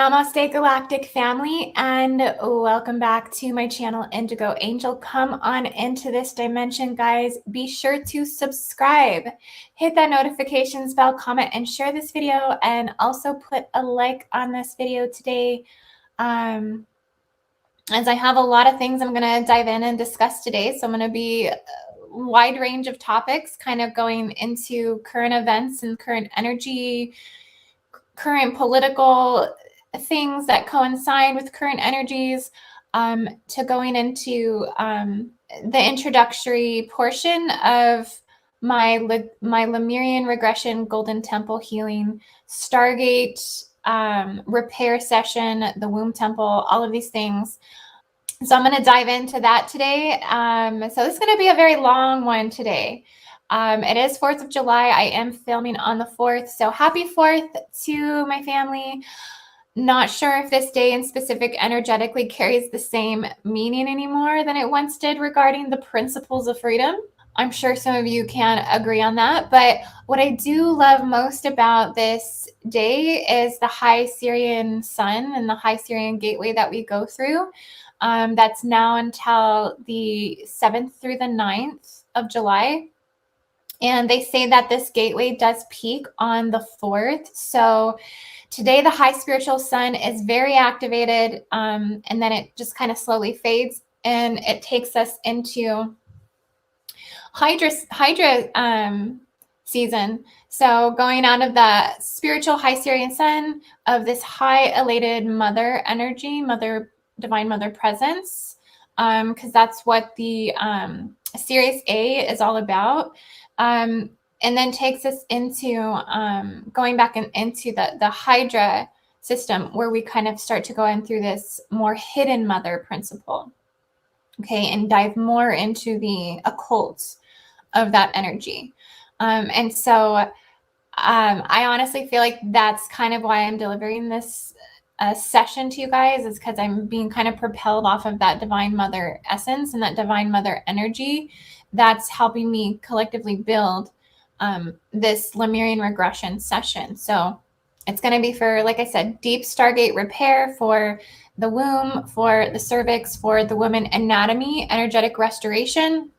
Namaste Galactic family, and welcome back to my channel IndigoAngel. Come on into this dimension, guys. Be sure to subscribe, hit that notifications bell, comment, and share this video, and also put a like on this video today. As I have a lot of things I'm going to dive in and discuss today, so I'm going to be a wide range of topics, kind of going into current events and current energy, current political things that coincide with current energies, to going into the introductory portion of my Lemurian regression, golden temple healing, Stargate repair session, the womb temple, all of these things. So I'm going to dive into that today. So this is going to be a very long one today. It is 4th of July. I am filming on the 4th. So happy 4th to my family. Not sure if this day in specific energetically carries the same meaning anymore than it once did regarding the principles of freedom. I'm sure some of you can agree on that. But what I do love most about this day is the high Sirian sun and the high Sirian gateway that we go through. That's now until the 7th through the 9th of July. And they say that this gateway does peak on the 4th. So today, the high spiritual sun is very activated, and then it just kind of slowly fades, and it takes us into Hydra season. So going out of the spiritual high Sirian sun of this high elated mother energy, divine mother presence, because that's what the Series A is all about. And then takes us into going back into the Hydra system, where we kind of start to go in through this more hidden mother principle, okay, and dive more into the occult of that energy. And so I honestly feel like that's kind of why I'm delivering this session to you guys, is because I'm being kind of propelled off of that divine mother essence and that divine mother energy that's helping me collectively build this Lemurian regression session. So it's going to be for, like I said, deep Stargate repair for the womb, for the cervix, for the woman anatomy, energetic restoration,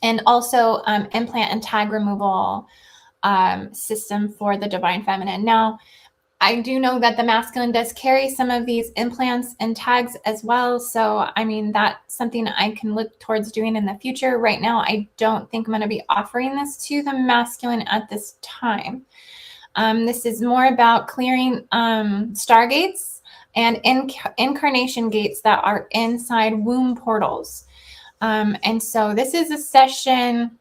and also implant and tag removal system for the divine feminine. Now, I do know that the masculine does carry some of these implants and tags as well. So, I mean, that's something I can look towards doing in the future. Right now, I don't think I'm going to be offering this to the masculine at this time. This is more about clearing stargates and incarnation gates that are inside womb portals. And so this is a session.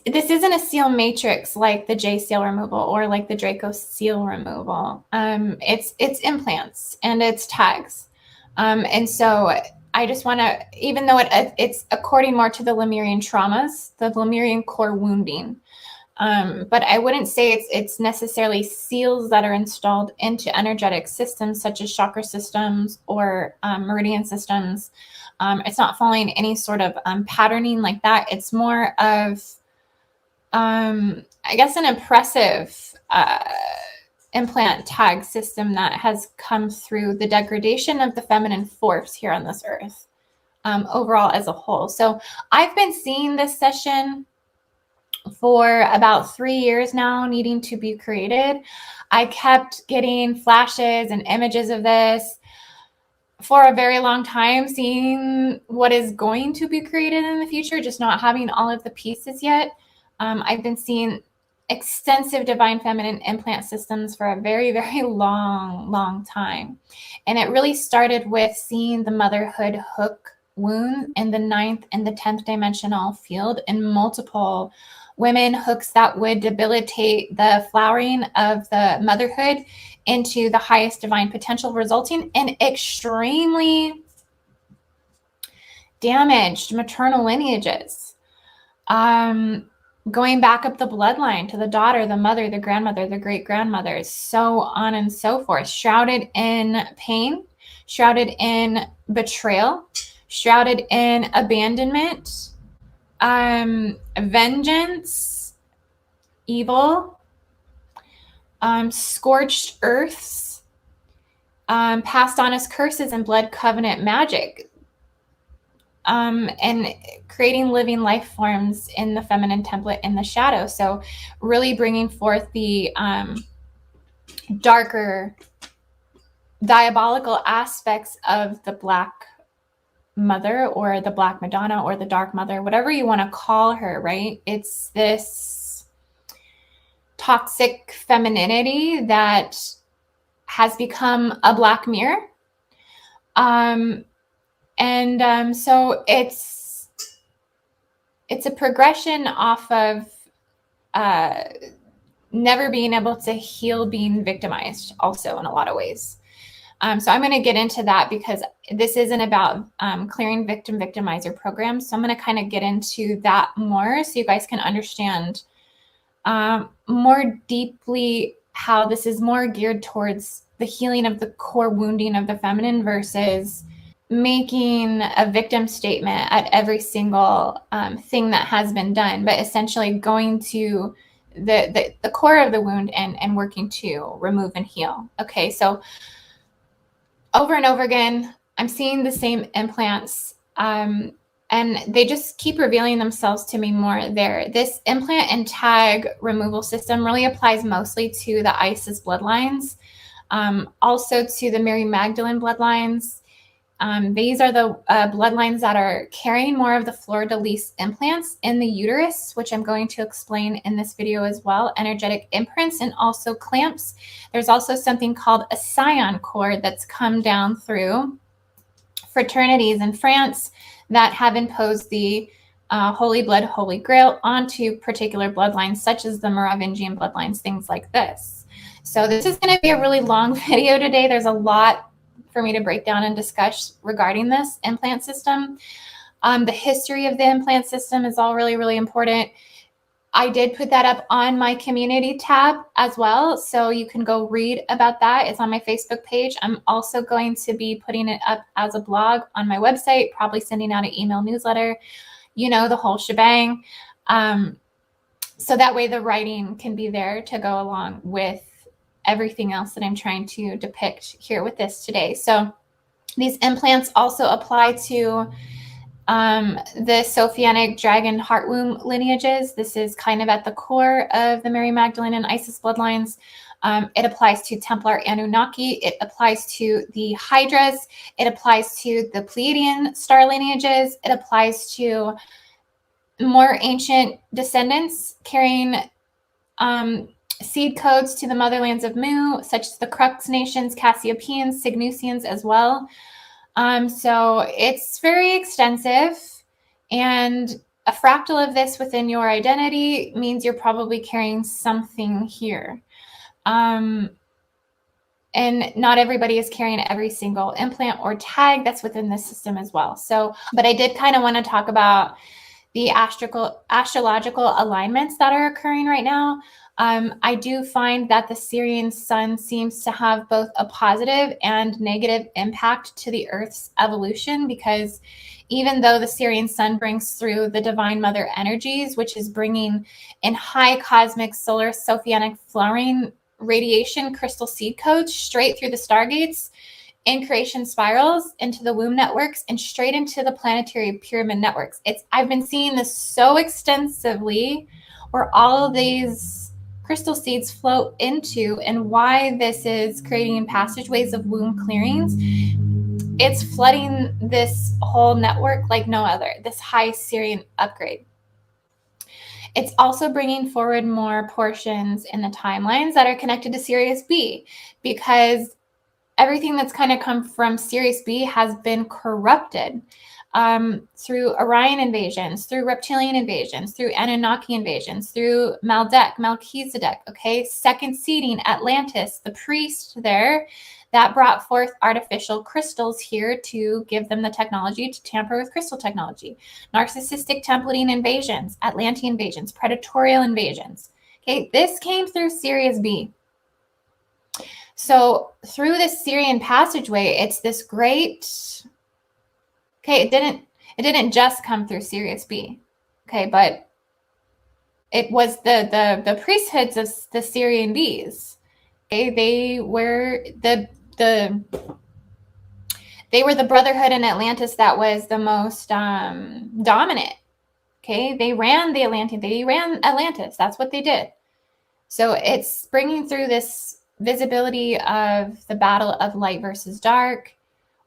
This isn't a seal matrix like the J seal removal or like the Draco seal removal. It's implants and it's tags. And so I just want to, even though it's according more to the Lemurian traumas, the Lemurian core wounding, but I wouldn't say it's necessarily seals that are installed into energetic systems such as chakra systems or meridian systems. It's not following any sort of patterning like that. It's more of I guess an impressive implant tag system that has come through the degradation of the feminine force here on this earth, overall as a whole. So I've been seeing this session for about 3 years now, needing to be created. I kept getting flashes and images of this for a very long time, seeing what is going to be created in the future, just not having all of the pieces yet. I've been seeing extensive divine feminine implant systems for a very, very long time. And it really started with seeing the motherhood hook wound in the 9th and the 10th dimensional field in multiple women, hooks that would debilitate the flowering of the motherhood into the highest divine potential, resulting in extremely damaged maternal lineages. Going back up the bloodline to the daughter, the mother, the grandmother, the great-grandmothers, so on and so forth, shrouded in pain, shrouded in betrayal, shrouded in abandonment, vengeance, evil, scorched earths, passed on as curses and blood covenant magic, and creating living life forms in the feminine template in the shadow. So really bringing forth the darker, diabolical aspects of the Black Mother, or the Black Madonna, or the Dark Mother, whatever you want to call her, right? It's this toxic femininity that has become a black mirror. So it's a progression off of never being able to heal being victimized, also, in a lot of ways. So I'm going to get into that, because this isn't about clearing victim-victimizer programs. So I'm going to kind of get into that more, so you guys can understand more deeply how this is more geared towards the healing of the core wounding of the feminine, versus making a victim statement at every single thing that has been done, but essentially going to the core of the wound and working to remove and heal. Okay, so over and over again, I'm seeing the same implants, and they just keep revealing themselves to me more there. This implant and tag removal system really applies mostly to the Isis bloodlines, also to the Mary Magdalene bloodlines. These are the bloodlines that are carrying more of the fleur-de-lis implants in the uterus, which I'm going to explain in this video as well, energetic imprints, and also clamps. There's also something called a scion cord that's come down through fraternities in France that have imposed the holy blood, holy grail onto particular bloodlines, such as the Merovingian bloodlines, things like this. So this is going to be a really long video today. There's a lot for me to break down and discuss regarding this implant system. The history of the implant system is all really, really important. I did put that up on my community tab as well, so you can go read about that. It's on my Facebook page. I'm also going to be putting it up as a blog on my website, probably sending out an email newsletter, you know, the whole shebang. So that way the writing can be there to go along with everything else that I'm trying to depict here with this today. So these implants also apply to the Sophianic dragon heart womb lineages. This is kind of at the core of the Mary Magdalene and Isis bloodlines. It applies to Templar Anunnaki. It applies to the Hydras. It applies to the Pleiadian star lineages. It applies to more ancient descendants carrying seed codes to the motherlands of Mu, such as the Crux nations, Cassiopeans, Cygnusians as well. So it's very extensive, and a fractal of this within your identity means you're probably carrying something here. And not everybody is carrying every single implant or tag that's within this system as well. So, but I did kind of want to talk about the astrological alignments that are occurring right now. I do find that the Sirian sun seems to have both a positive and negative impact to the Earth's evolution, because even though the Sirian sun brings through the divine mother energies, which is bringing in high cosmic solar Sophianic flowering radiation crystal seed codes straight through the Stargates, in creation spirals, into the womb networks, and straight into the planetary pyramid networks. I've been seeing this so extensively, where all of these crystal seeds flow into, and why this is creating passageways of womb clearings. It's flooding this whole network like no other, this high Sirian upgrade. It's also bringing forward more portions in the timelines that are connected to Sirius B, because everything that's kind of come from Sirius B has been corrupted through Orion invasions, through reptilian invasions, through Anunnaki invasions, through Maldek, Melchizedek, okay? Second seeding Atlantis, the priest there that brought forth artificial crystals here to give them the technology to tamper with crystal technology. Narcissistic templating invasions, Atlantean invasions, predatorial invasions. Okay, this came through Sirius B. So through this Sirian passageway, it's this great, okay, it didn't just come through Sirius B, okay, but it was the priesthoods of the Sirian Bs Okay, they were the brotherhood in Atlantis that was the most dominant. Okay, they ran Atlantis. That's what they did. So it's bringing through this visibility of the battle of light versus dark,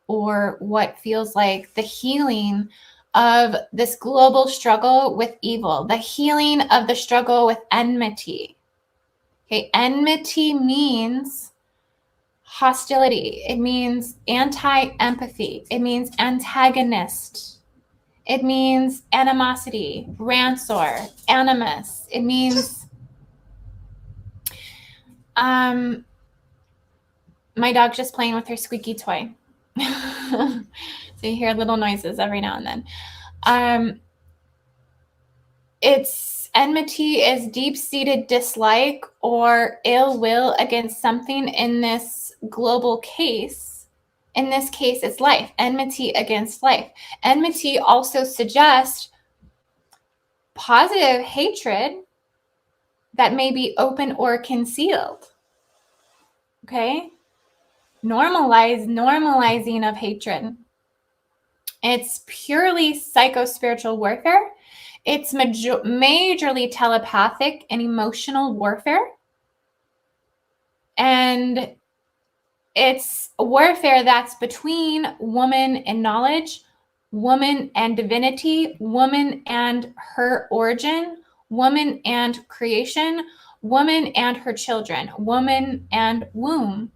or what feels like the healing of this global struggle with evil, the healing of the struggle with enmity. Okay, enmity means hostility. It means anti-empathy. It means antagonist. It means animosity, rancor, animus. It means my dog's just playing with her squeaky toy. So you hear little noises every now and then. It's enmity is deep-seated dislike or ill will against something in this global case. In this case, it's life. Enmity against life. Enmity also suggests positive hatred that may be open or concealed. Okay? Normalizing of hatred. It's purely psycho-spiritual warfare. It's majorly telepathic and emotional warfare. And it's warfare that's between woman and knowledge, woman and divinity, woman and her origin, woman and creation, woman and her children, woman and womb,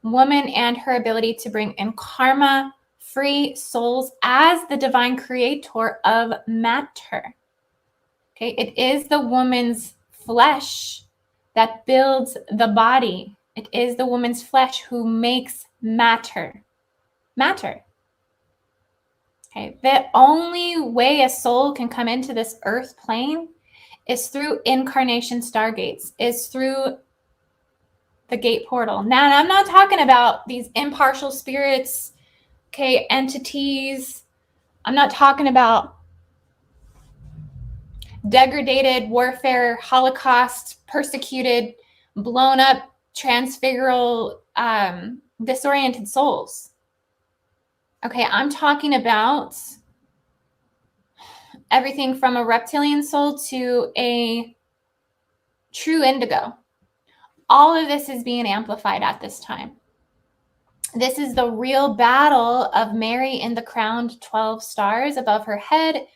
woman and her ability to bring in karma, free souls as the divine creator of matter. Okay, it is the woman's flesh that builds the body. It is the woman's flesh who makes matter. Matter. Okay, the only way a soul can come into this earth plane is through incarnation stargates, is through the gate portal. Now, I'm not talking about these impartial spirits, okay, entities. I'm not talking about degraded warfare, Holocaust, persecuted, blown up, transfigural, disoriented souls. Okay, I'm talking about everything from a reptilian soul to a true indigo. All of this is being amplified at this time. This is the real battle of Mary in the crowned 12 stars above her head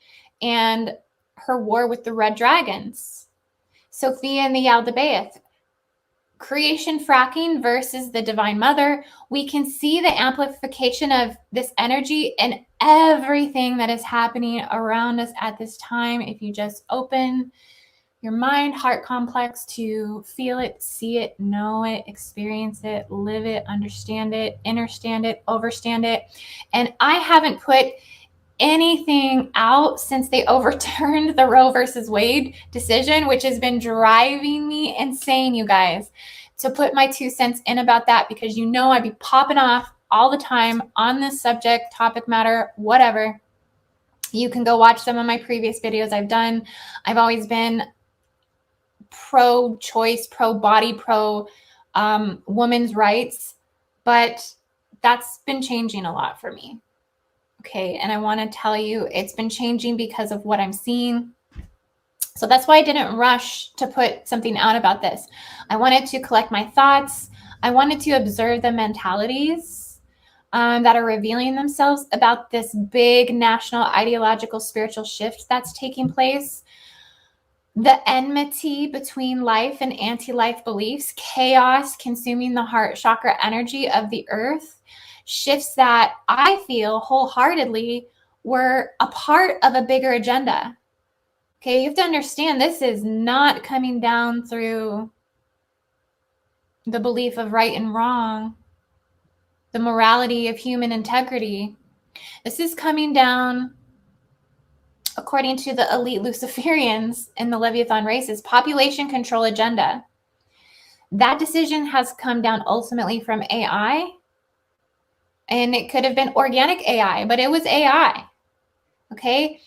and her war with the red dragons. Sophia and the Yaldabaoth. Creation fracking versus the Divine Mother. We can see the amplification of this energy in everything that is happening around us at this time. If you just open your mind, heart complex to feel it, see it, know it, experience it, live it, understand it, understand it, overstand it. And I haven't put anything out since they overturned the Roe versus Wade decision, which has been driving me insane, you guys, to put my 2 cents in about that, because you know I'd be popping off all the time on this subject, topic matter, whatever. You can go watch some of my previous videos I've done. I've always been pro-choice, pro-body, pro-women's rights, but that's been changing a lot for me. Okay, and I want to tell you it's been changing because of what I'm seeing. So that's why I didn't rush to put something out about this. I wanted to collect my thoughts. I wanted to observe the mentalities that are revealing themselves about this big national ideological spiritual shift that's taking place. The enmity between life and anti-life beliefs, chaos consuming the heart chakra energy of the earth, shifts that I feel wholeheartedly were a part of a bigger agenda. Okay, you have to understand this is not coming down through the belief of right and wrong, the morality of human integrity. This is coming down, according to the elite Luciferians in the Leviathan races, population control agenda. That decision has come down ultimately from AI. And it could have been organic AI, but it was AI. Okay.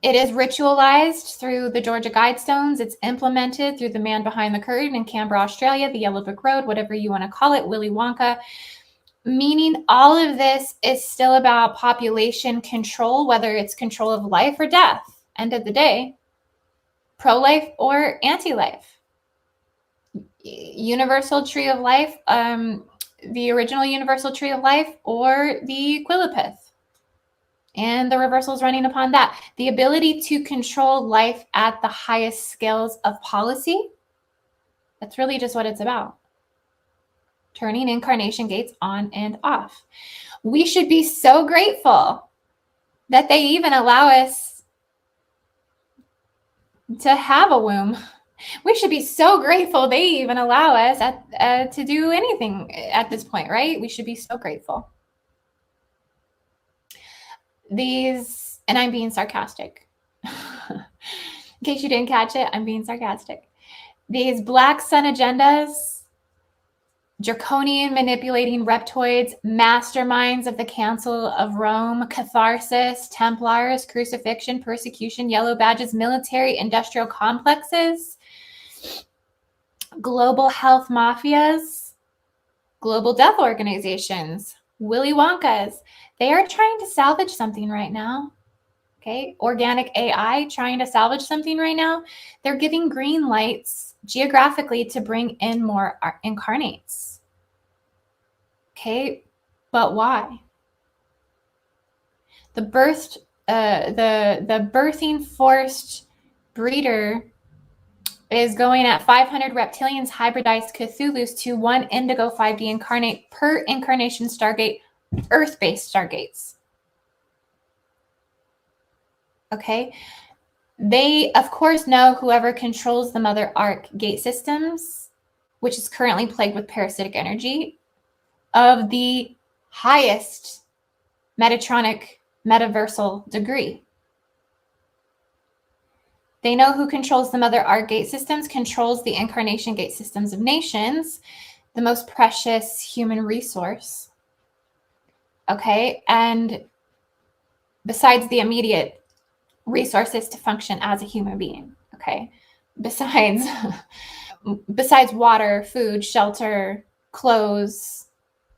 It is ritualized through the Georgia Guidestones. It's implemented through the Man Behind the Curtain in Canberra, Australia, the Yellow Brick Road, whatever you want to call it, Willy Wonka. Meaning all of this is still about population control, whether it's control of life or death. End of the day, pro-life or anti-life. Universal tree of life, the original universal tree of life, or the Quillipith. And the reversals running upon that. The ability to control life at the highest scales of policy. That's really just what it's about. Turning incarnation gates on and off. We should be so grateful that they even allow us to have a womb. We should be so grateful they even allow us to do anything at this point, right? We should be so grateful. These, and I'm being sarcastic. In case you didn't catch it, I'm being sarcastic. These black sun agendas, draconian manipulating reptoids, masterminds of the Council of Rome, catharsis, Templars, crucifixion, persecution, yellow badges, military, industrial complexes, global health mafias, global death organizations, Willy Wonkas. They are trying to salvage something right now. Okay, organic AI trying to salvage something right now. They're giving green lights geographically to bring in more incarnates. Okay, but why? The birthing forced breeder is going at 500 reptilians hybridized Cthulhu's to 1 indigo 5D incarnate per incarnation Stargate, Earth-based Stargates. Okay. They, of course, know whoever controls the Mother Arc gate systems, which is currently plagued with parasitic energy, of the highest Metatronic metaversal degree. They know who controls the Mother Arc gate systems, controls the incarnation gate systems of nations, the most precious human resource. Okay. And besides the immediate resources to function as a human being. Okay. Besides water, food, shelter, clothes,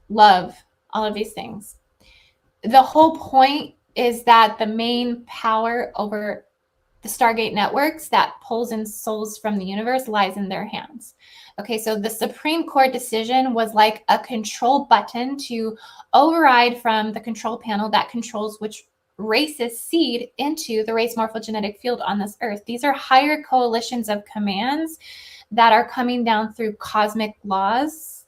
love, all of these things. The whole point is that the main power over the Stargate networks that pulls in souls from the universe lies in their hands. Okay, so the Supreme Court decision was like a control button to override from the control panel that controls which races seed into the race morphogenetic field on this earth. These are higher coalitions of commands that are coming down through cosmic laws.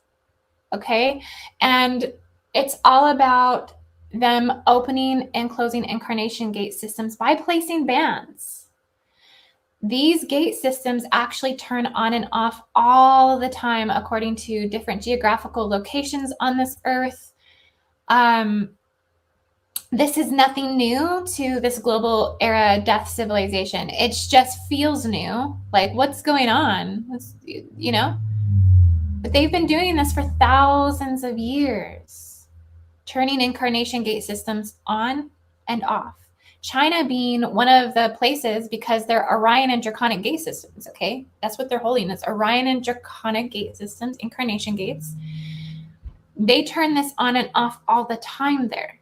Okay, and it's all about them opening and closing incarnation gate systems by placing bands. These gate systems actually turn on and off all the time according to different geographical locations on this earth. This is nothing new to this global era death civilization. It just feels new. Like, what's going on? You know? But they've been doing this for thousands of years, turning incarnation gate systems on and off. China being one of the places because they're Orion and Draconic gate systems, okay? That's what they're holding. It's Orion and Draconic gate systems, incarnation gates. They turn this on and off all the time there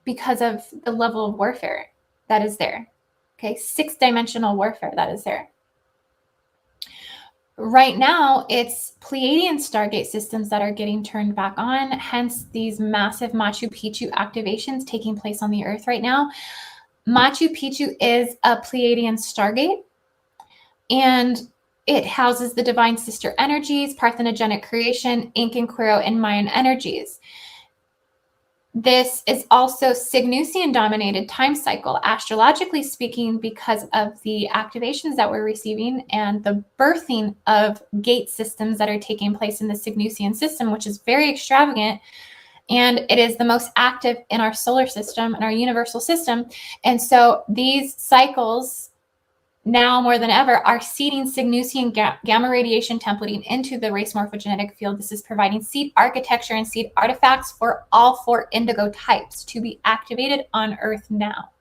because of the level of warfare that is there, okay? 6-dimensional warfare that is there. Right now, it's Pleiadian Stargate systems that are getting turned back on, hence these massive Machu Picchu activations taking place on the Earth right now. Machu Picchu is a Pleiadian Stargate, and it houses the divine sister energies, parthenogenic creation, Incan, Quero, and Mayan energies. This is also Cygnusian-dominated time cycle, astrologically speaking, because of the activations that we're receiving and the birthing of gate systems that are taking place in the Cygnusian system, which is very extravagant. And it is the most active in our solar system and our universal system. And so these cycles, now more than ever, are seeding Cygnusian gamma radiation templating into the race morphogenetic field. This is providing seed architecture and seed artifacts for all 4 indigo types to be activated on Earth now.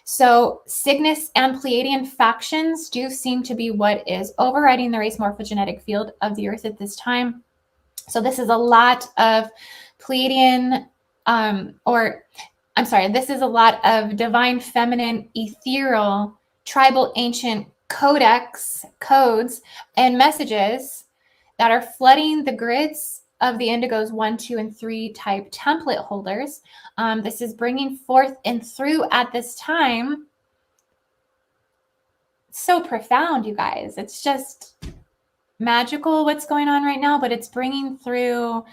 So Cygnus and Pleiadian factions do seem to be what is overriding the race morphogenetic field of the Earth at this time. So this is a lot of Pleiadian, this is a lot of divine feminine, ethereal, tribal ancient codes, and messages that are flooding the grids of the indigos 1, 2, and 3 type template holders. This is bringing forth and through at this time. So profound, you guys. It's just magical what's going on right now, but it's bringing through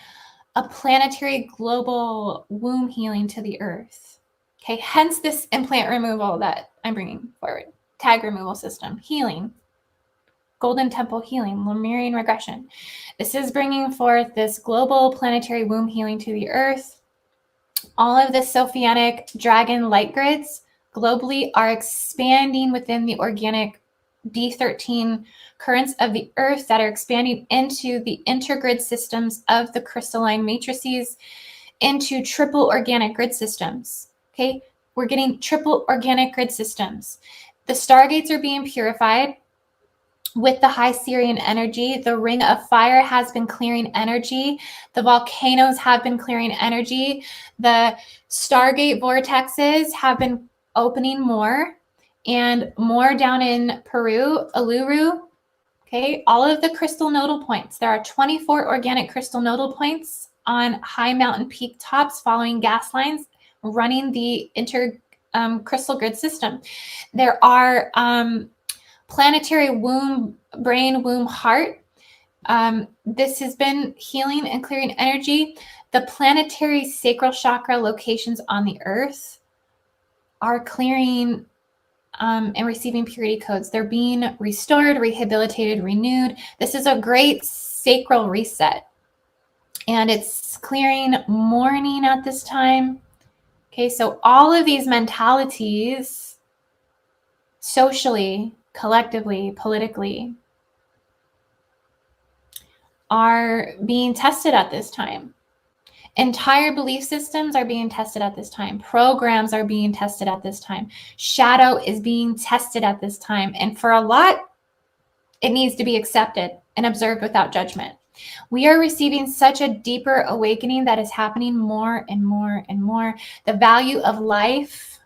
a planetary global womb healing to the Earth. Okay, hence this implant removal that I'm bringing forward. Tag removal system, healing, golden temple healing, Lemurian regression. This is bringing forth this global planetary womb healing to the Earth. All of the Sophianic dragon light grids globally are expanding within the organic D13 currents of the Earth that are expanding into the intergrid systems of the crystalline matrices into triple organic grid systems. Okay, we're getting triple organic grid systems. The Stargates are being purified with the high Sirian energy. The ring of fire has been clearing energy. The volcanoes have been clearing energy. The Stargate vortexes have been opening more and more down in Peru, Uluru. Okay, all of the crystal nodal points. There are 24 organic crystal nodal points on high mountain peak tops following gas lines running the crystal grid system. There are planetary womb, brain, womb, heart. This has been healing and clearing energy. The planetary sacral chakra locations on the Earth are clearing and receiving purity codes. They're being restored, rehabilitated, renewed. This is a great sacral reset. And it's clearing mourning at this time. Okay, so all of these mentalities, socially, collectively, politically, are being tested at this time. Entire belief systems are being tested at this time. Programs are being tested at this time. Shadow is being tested at this time. And for a lot, it needs to be accepted and observed without judgment. We are receiving such a deeper awakening that is happening more and more and more. The value of life,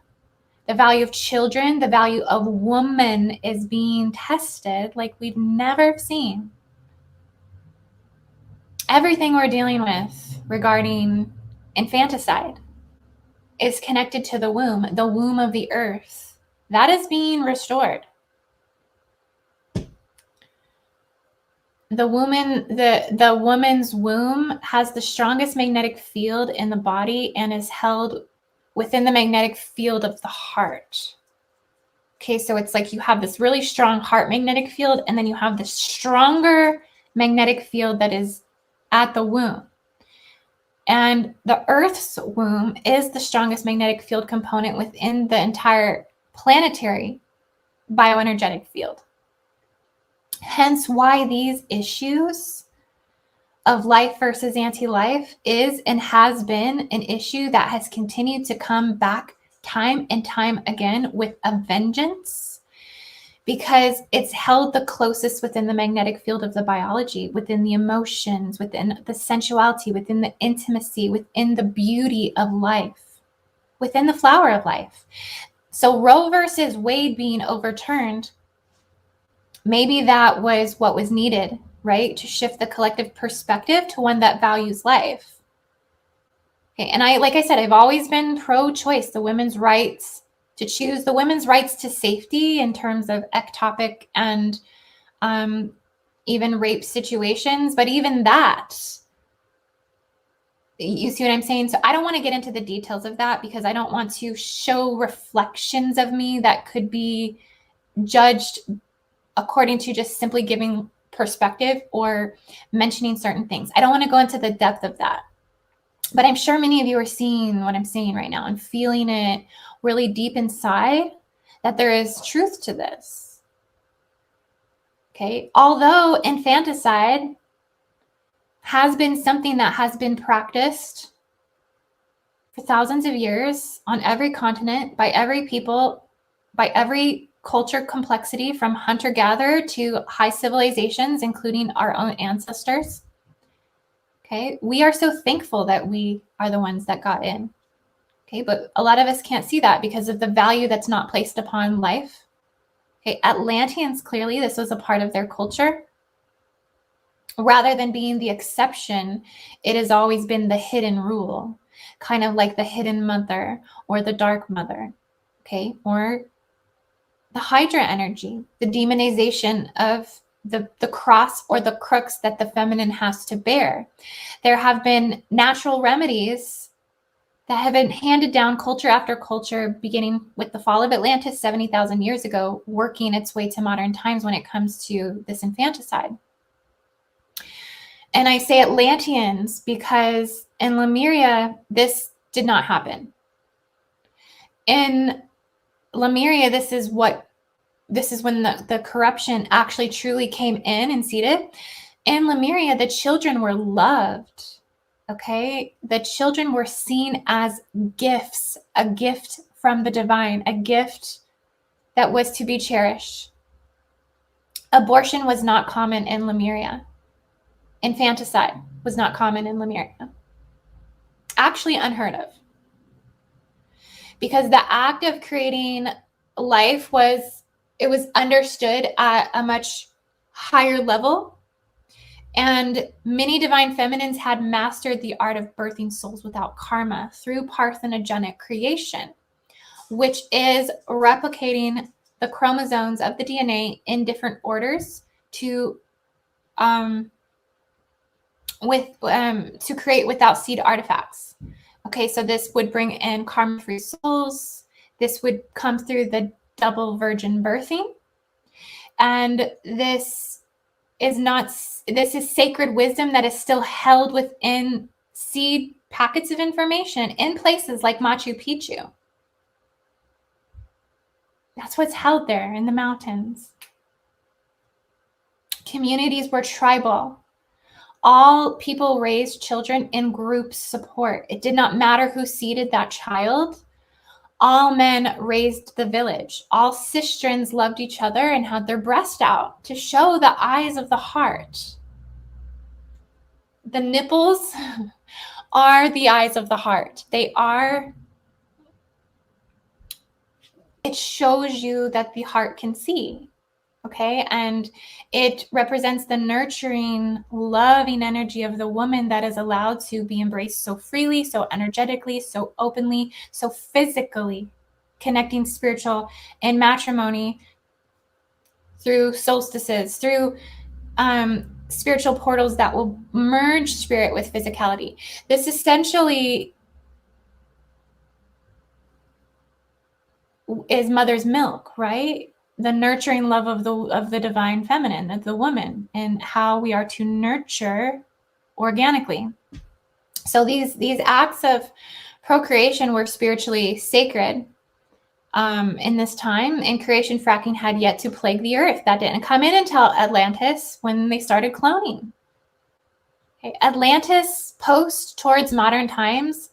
the value of children, the value of woman is being tested like we've never seen. Everything we're dealing with regarding infanticide is connected to the womb of the Earth. That is being restored. The woman's womb has the strongest magnetic field in the body and is held within the magnetic field of the heart. Okay, so it's like you have this really strong heart magnetic field, and then you have this stronger magnetic field that is at the womb. And the Earth's womb is the strongest magnetic field component within the entire planetary bioenergetic field. Hence why these issues of life versus anti-life is and has been an issue that has continued to come back time and time again with a vengeance, because it's held the closest within the magnetic field of the biology, within the emotions, within the sensuality, within the intimacy, within the beauty of life, within the flower of life. So Roe versus Wade being overturned, maybe that was what was needed, right? To shift the collective perspective to one that values life. Okay, and like I said, I've always been pro-choice, the women's rights to choose, the women's rights to safety in terms of ectopic and even rape situations. But even that, you see what I'm saying? So I don't want to get into the details of that because I don't want to show reflections of me that could be judged according to just simply giving perspective or mentioning certain things. I don't want to go into the depth of that. But I'm sure many of you are seeing what I'm saying right now and feeling it really deep inside that there is truth to this. Okay, although infanticide has been something that has been practiced for thousands of years on every continent by every people by every culture complexity, from hunter-gatherer to high civilizations, including our own ancestors. Okay, we are so thankful that we are the ones that got in. Okay, but a lot of us can't see that because of the value that's not placed upon life. Okay, Atlanteans, clearly this was a part of their culture. Rather than being the exception, it has always been the hidden rule, kind of like the hidden mother or the dark mother, okay, or the Hydra energy, the demonization of the cross or the crux that the feminine has to bear. There have been natural remedies that have been handed down culture after culture, beginning with the fall of Atlantis 70,000 years ago, working its way to modern times when it comes to this infanticide. And I say Atlanteans because in Lemuria, this did not happen. In Lemuria, this is when the corruption actually truly came in and seated. In Lemuria, the children were loved. Okay, the children were seen as gifts, a gift from the divine, a gift that was to be cherished. Abortion was not common in Lemuria. Infanticide was not common in Lemuria. Actually unheard of. Because the act of creating life was understood at a much higher level. And many divine feminines had mastered the art of birthing souls without karma through parthenogenic creation, which is replicating the chromosomes of the DNA in different orders to create without seed artifacts. Okay, so this would bring in karma-free souls. This would come through the double virgin birthing. And this is sacred wisdom that is still held within seed packets of information in places like Machu Picchu. That's what's held there in the mountains. Communities were tribal. All people raised children in group support. It did not matter who seeded that child. All men raised the village. All sistrins loved each other and had their breast out to show the eyes of the heart. The nipples are the eyes of the heart. It shows you that the heart can see. Okay, and it represents the nurturing, loving energy of the woman that is allowed to be embraced so freely, so energetically, so openly, so physically, connecting spiritual and matrimony through solstices, through spiritual portals that will merge spirit with physicality. This essentially is mother's milk, right? The nurturing love of the divine feminine, of the woman, and how we are to nurture organically. So these acts of procreation were spiritually sacred in this time, and creation fracking had yet to plague the earth. That didn't come in until Atlantis, when they started cloning. Okay. Atlantis post towards modern times,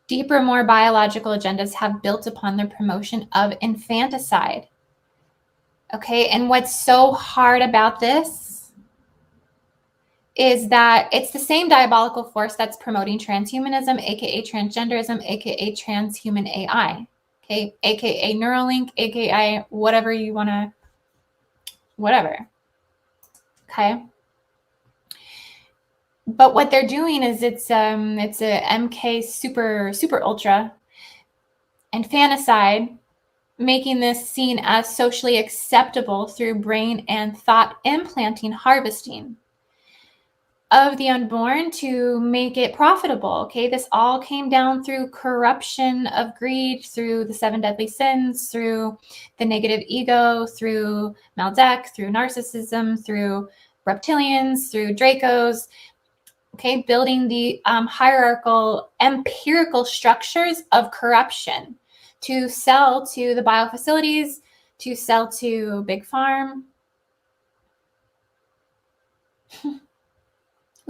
deeper, more biological agendas have built upon the promotion of infanticide. Okay, and what's so hard about this is that it's the same diabolical force that's promoting transhumanism, aka transgenderism, aka transhuman AI, okay, aka Neuralink, aka whatever you want to, whatever. Okay. But what they're doing is it's a MK super ultra infanticide, making this seen as socially acceptable through brain and thought implanting harvesting of the unborn to make it profitable. Okay, this all came down through corruption of greed, through the 7 deadly sins, through the negative ego, through Maldek, through narcissism, through reptilians, through Dracos. Okay, building the hierarchical, empirical structures of corruption to sell to the biofacilities, to sell to Big Farm.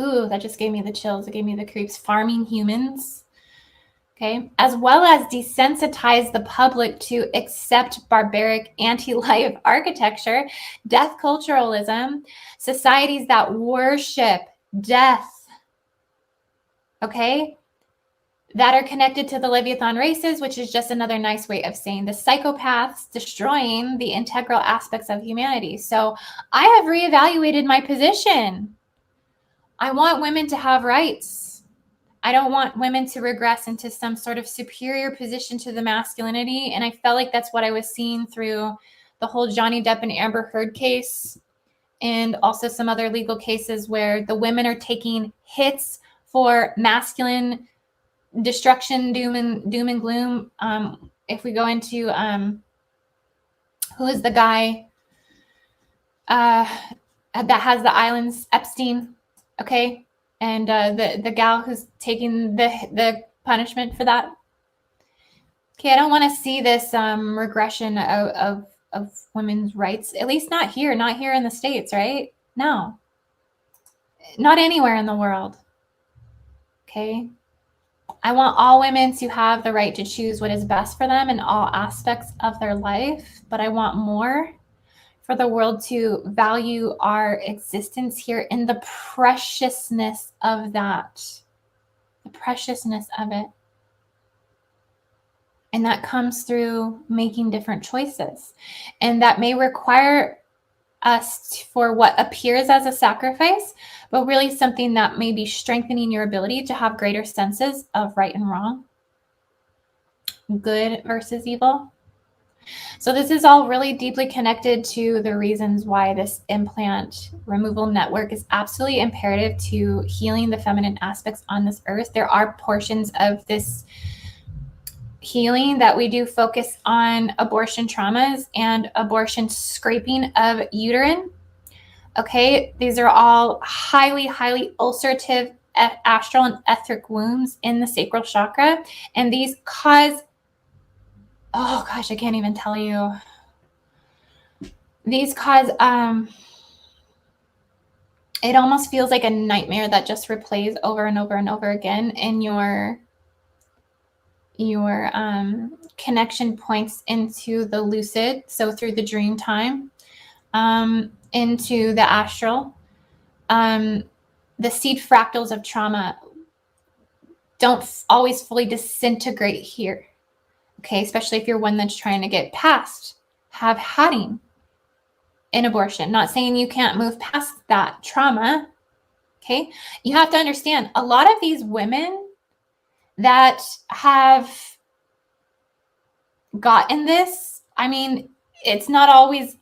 Ooh, that just gave me the chills. It gave me the creeps. Farming humans. okay, as well as desensitize the public to accept barbaric anti-life architecture, death culturalism, societies that worship death, okay, that are connected to the Leviathan races, which is just another nice way of saying the psychopaths destroying the integral aspects of humanity. So I have reevaluated my position. I want women to have rights. I don't want women to regress into some sort of superior position to the masculinity. And I felt like that's what I was seeing through the whole Johnny Depp and Amber Heard case, and also some other legal cases where the women are taking hits for masculine destruction, doom and gloom. If we go into who is the guy that has the islands, Epstein, okay, and the gal who's taking the punishment for that. Okay, I don't want to see this regression of women's rights, at least not here in the States, right? No, not anywhere in the world. Okay, I want all women to have the right to choose what is best for them in all aspects of their life, but I want more for the world to value our existence here in the preciousness of that, the preciousness of it. And that comes through making different choices. And that may require us for what appears as a sacrifice, but really something that may be strengthening your ability to have greater senses of right and wrong, good versus evil. So this is all really deeply connected to the reasons why this implant removal network is absolutely imperative to healing the feminine aspects on this earth. There are portions of this healing that we do focus on abortion traumas and abortion scraping of uterine. Okay, these are all highly ulcerative astral and etheric wounds in the sacral chakra, and these cause, oh gosh, I can't even tell you. These cause it almost feels like a nightmare that just replays over and over and over again in your connection points into the lucid, so through the dream time, into the astral. The seed fractals of trauma don't always fully disintegrate here, okay, especially if you're one that's trying to get past having an abortion. Not saying you can't move past that trauma, okay? You have to understand, a lot of these women that have gotten this, I mean, it's not always,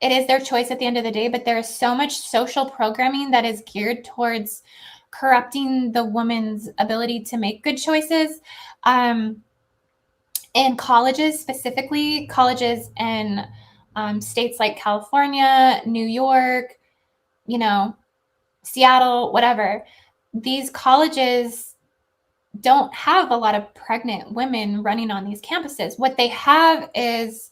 it is their choice at the end of the day, but there is so much social programming that is geared towards corrupting the woman's ability to make good choices. In colleges, specifically colleges in states like California, New York, Seattle, whatever, these colleges don't have a lot of pregnant women running on these campuses. What they have is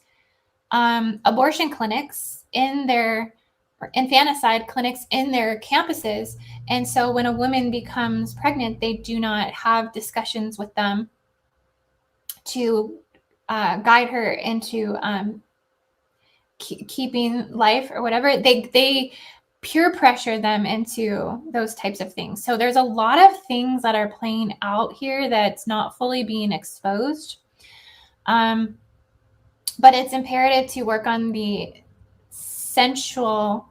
abortion clinics infanticide clinics in their campuses. And so when a woman becomes pregnant, they do not have discussions with them to guide her into keeping life or whatever. They peer pressure them into those types of things. So there's a lot of things that are playing out here that's not fully being exposed. But it's imperative to work on the sensual,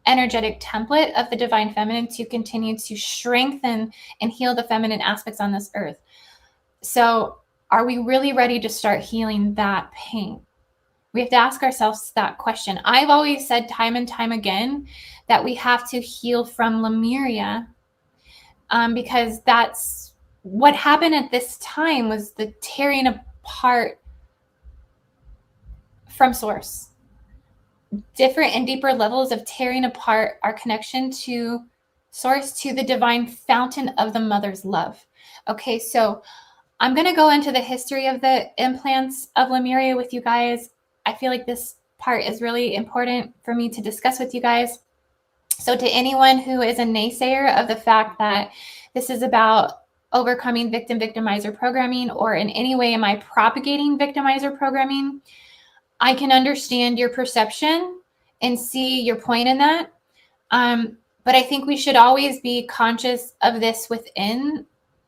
energetic template of the divine feminine to continue to strengthen and heal the feminine aspects on this earth. So are we really ready to start healing that pain? We have to ask ourselves that question. I've always said time and time again that we have to heal from Lemuria, because that's what happened at this time, was the tearing apart from source. Different and deeper levels of tearing apart our connection to source, to the divine fountain of the mother's love. Okay, so I'm going to go into the history of the implants of Lemuria with you guys. I feel like this part is really important for me to discuss with you guys. So to anyone who is a naysayer of the fact that this is about overcoming victim-victimizer programming, or in any way am I propagating victimizer programming, I can understand your perception and see your point in that. But I think we should always be conscious of this within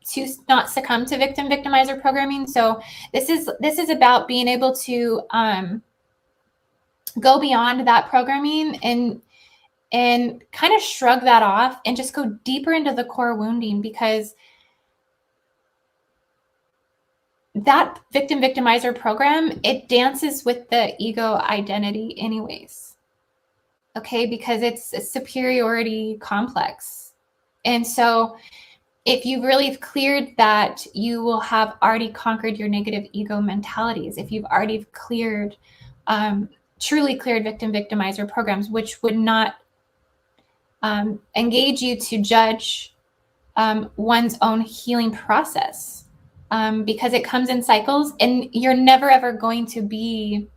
to not succumb to victim-victimizer programming. So this is about being able to go beyond that programming and kind of shrug that off and just go deeper into the core wounding, because that victim-victimizer program, it dances with the ego identity anyways. Okay, because it's a superiority complex. And so if you've really cleared that, you will have already conquered your negative ego mentalities. If you've already cleared, truly cleared victim-victimizer programs, which would not engage you to judge one's own healing process, because it comes in cycles, and you're never ever going to be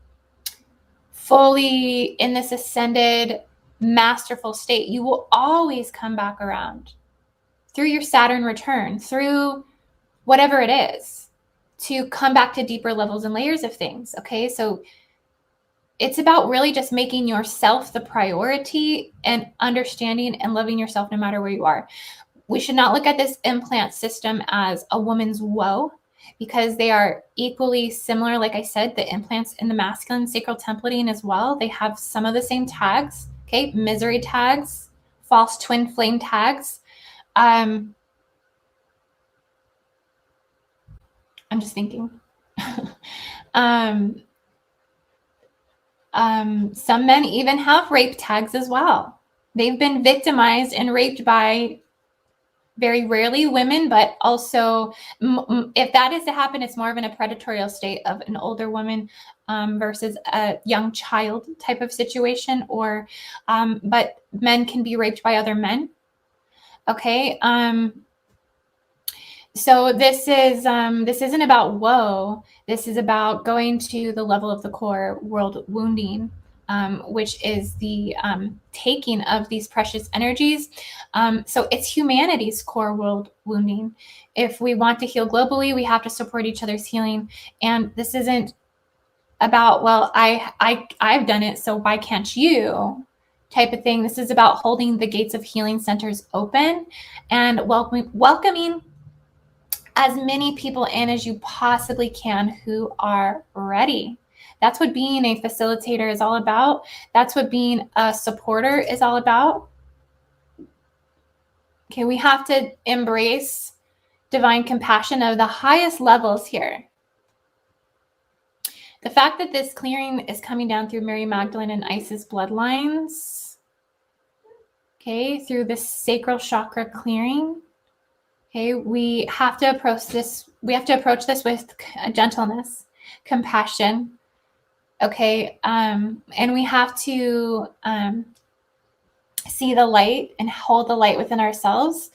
fully in this ascended, masterful state. You will always come back around through your Saturn return, through whatever it is, to come back to deeper levels and layers of things. Okay, so it's about really just making yourself the priority and understanding and loving yourself no matter where you are. We should not look at this implant system as a woman's woe, because they are equally similar. Like I said, the implants in the masculine sacral templating as well, they have some of the same tags. Okay, misery tags, false twin flame tags. I'm just thinking. Some men even have rape tags as well. They've been victimized and raped by, very rarely, women, but also if that is to happen, it's more of in a predatory state of an older woman versus a young child type of situation, or but men can be raped by other men. Okay. So this isn't about woe. This is about going to the level of the core world wounding, which is the taking of these precious energies. So it's humanity's core world wounding. If we want to heal globally, we have to support each other's healing. And this isn't about, well, I've done it, so why can't you? Type of thing. This is about holding the gates of healing centers open and welcoming as many people in as you possibly can who are ready. That's what being a facilitator is all about. That's what being a supporter is all about. Okay, we have to embrace divine compassion of the highest levels here. The fact that this clearing is coming down through Mary Magdalene and Isis bloodlines, okay, through the sacral chakra clearing. Okay, we have to approach this. We have to approach this with gentleness, compassion. Okay, and we have to see the light and hold the light within ourselves,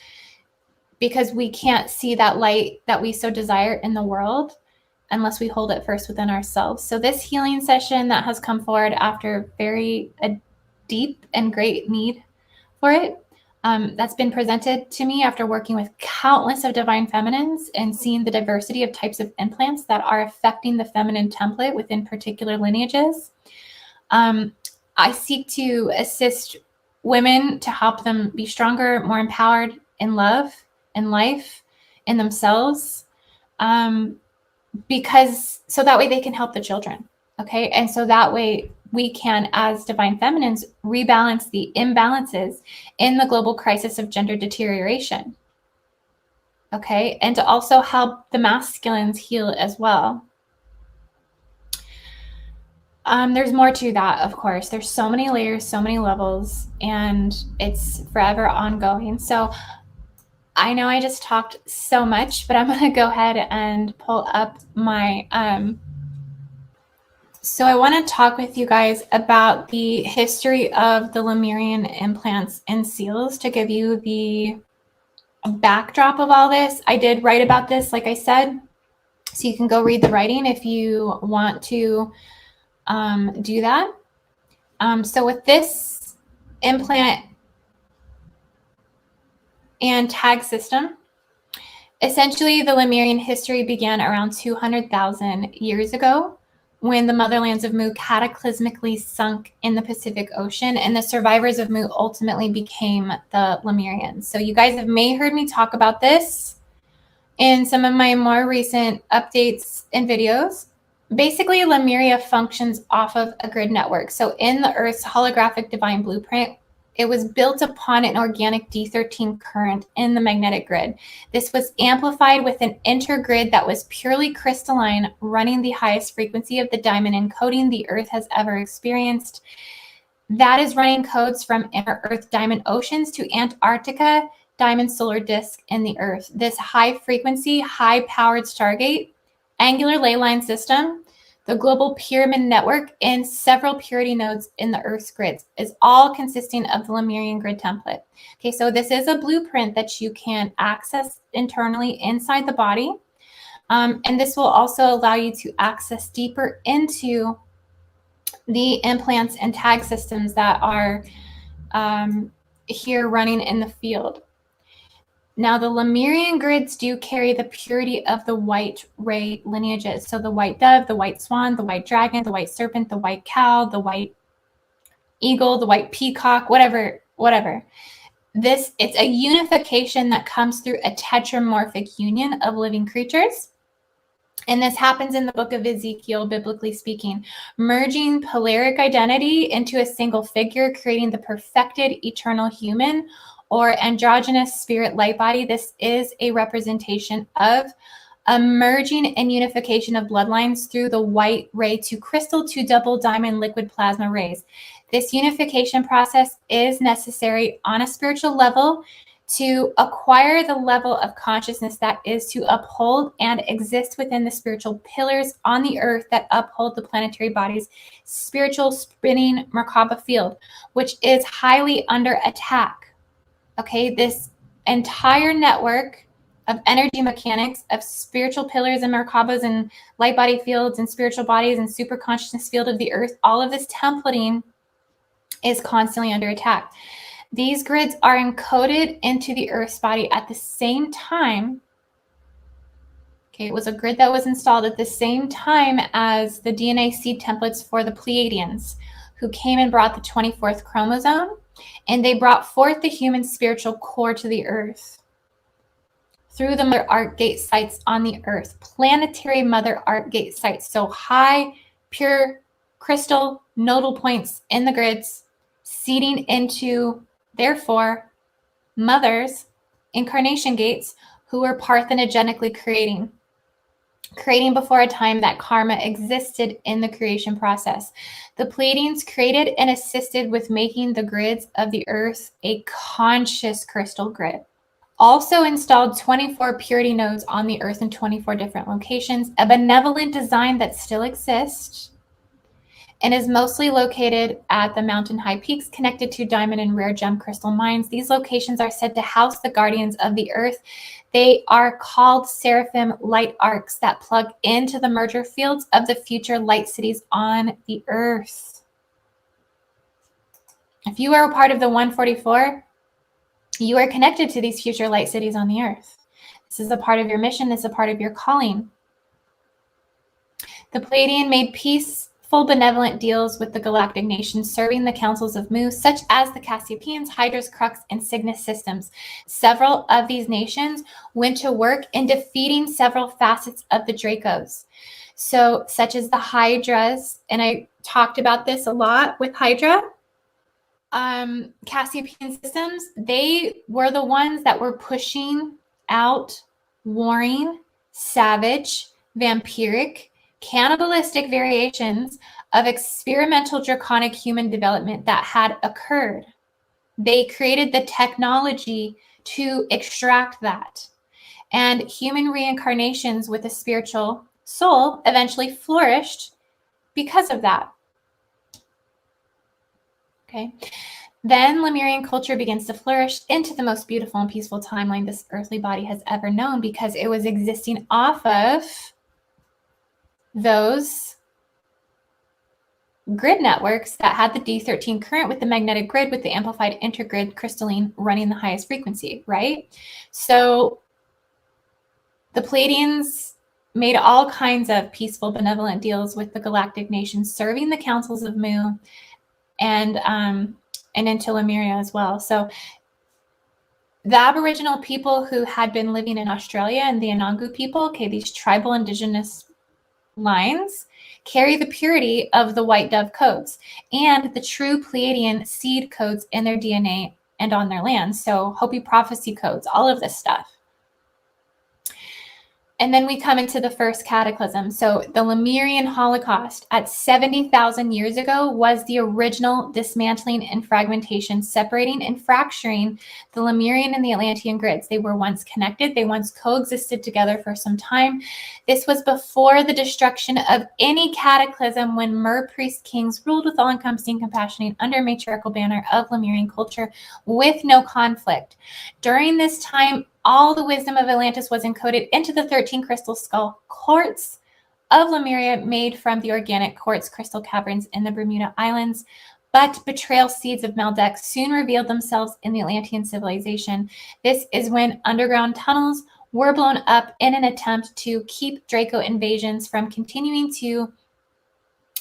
because we can't see that light that we so desire in the world unless we hold it first within ourselves. So this healing session that has come forward after a deep and great need for it, that's been presented to me after working with countless of divine feminines and seeing the diversity of types of implants that are affecting the feminine template within particular lineages. I seek to assist women to help them be stronger, more empowered in love, in life, in themselves, because so that way they can help the children. Okay, and so that way we can, as divine feminines, rebalance the imbalances in the global crisis of gender deterioration. Okay, and to also help the masculines heal as well. There's more to that, of course. There's so many layers, so many levels, and it's forever ongoing. So I know I just talked so much, but I'm going to go ahead and pull up my so I want to talk with you guys about the history of the Lemurian implants and seals to give you the backdrop of all this. I did write about this, like I said, so you can go read the writing if you want to do that. So with this implant and tag system, Essentially, the Lemurian history began around 200,000 years ago when the motherlands of Mu cataclysmically sunk in the Pacific Ocean, and the survivors of Mu ultimately became the Lemurians. So you guys have may heard me talk about this in some of my more recent updates and videos. Basically, Lemuria functions off of a grid network. So in the Earth's holographic divine blueprint, it was built upon an organic D13 current in the magnetic grid. This was amplified with an intergrid that was purely crystalline, running the highest frequency of the diamond encoding the Earth has ever experienced. That is running codes from inner Earth diamond oceans to Antarctica diamond solar disk in the Earth. This high frequency, high powered Stargate, angular ley line system, the global pyramid network, and several purity nodes in the Earth's grids is all consisting of the Lemurian grid template. Okay, so this is a blueprint that you can access internally inside the body. And this will also allow you to access deeper into the implants and tag systems that are here running in the field. Now, the Lemurian grids do carry the purity of the white ray lineages. So the white dove, the white swan, the white dragon, the white serpent, the white cow, the white eagle, the white peacock, whatever. It's a unification that comes through a tetramorphic union of living creatures. And this happens in the book of Ezekiel, biblically speaking, merging polaric identity into a single figure, creating the perfected eternal human or androgynous spirit light body. This is a representation of a merging and unification of bloodlines through the white ray to crystal to double diamond liquid plasma rays. This unification process is necessary on a spiritual level to acquire the level of consciousness that is to uphold and exist within the spiritual pillars on the earth that uphold the planetary body's spiritual spinning Merkaba field, which is highly under attack. Okay, this entire network of energy mechanics of spiritual pillars and Merkabas and light body fields and spiritual bodies and super consciousness field of the earth, all of this templating is constantly under attack. These grids are encoded into the Earth's body at the same time. Okay, it was a grid that was installed at the same time as the DNA seed templates for the Pleiadians, who came and brought the 24th chromosome, and they brought forth the human spiritual core to the Earth through the mother art gate sites on the Earth, planetary mother art gate sites. So high, pure, crystal, nodal points in the grids, seeding into, therefore, mothers, incarnation gates, who were parthenogenically creating before a time that karma existed in the creation process. The Pleiadians created and assisted with making the grids of the Earth a conscious crystal grid. Also installed 24 purity nodes on the Earth in 24 different locations, a benevolent design that still exists and is mostly located at the mountain high peaks connected to diamond and rare gem crystal mines. These locations are said to house the guardians of the earth. They are called seraphim light arcs that plug into the merger fields of the future light cities on the earth. If you are a part of the 144, you are connected to these future light cities on the earth. This is a part of your mission. This is a part of your calling. The Pleiadian made peaceful, benevolent deals with the galactic nations, serving the councils of Mu, such as the Cassiopeans, Hydras, Crux, and Cygnus systems. Several of these nations went to work in defeating several facets of the Dracos. So, such as the Hydras, and I talked about this a lot with Hydra. Cassiopean systems, they were the ones that were pushing out warring, savage, vampiric, cannibalistic variations of experimental draconic human development that had occurred. They created the technology to extract that. And human reincarnations with a spiritual soul eventually flourished because of that. Okay. Then Lemurian culture begins to flourish into the most beautiful and peaceful timeline this earthly body has ever known, because it was existing off of those grid networks that had the D13 current with the magnetic grid with the amplified intergrid crystalline running the highest frequency, right? So The Pleiadians made all kinds of peaceful, benevolent deals with the galactic nations, serving the councils of Mu and into Lemuria as well. So the Aboriginal people who had been living in Australia and the Anangu people, okay, these tribal indigenous lines, carry the purity of the white dove codes and the true Pleiadian seed codes in their DNA and on their land. So Hopi prophecy codes, all of this stuff. And then we come into the first cataclysm. So the Lemurian Holocaust at 70,000 years ago was the original dismantling and fragmentation, separating and fracturing the Lemurian and the Atlantean grids. They were once connected. They once coexisted together for some time. This was before the destruction of any cataclysm, when Mer priest kings ruled with all-encompassing compassion under matriarchal banner of Lemurian culture with no conflict. During this time, all the wisdom of Atlantis was encoded into the 13 crystal skull quartz of Lemuria, made from the organic quartz crystal caverns in the Bermuda Islands. But betrayal seeds of Maldek soon revealed themselves in the Atlantean civilization. This is when underground tunnels were blown up in an attempt to keep Draco invasions from continuing to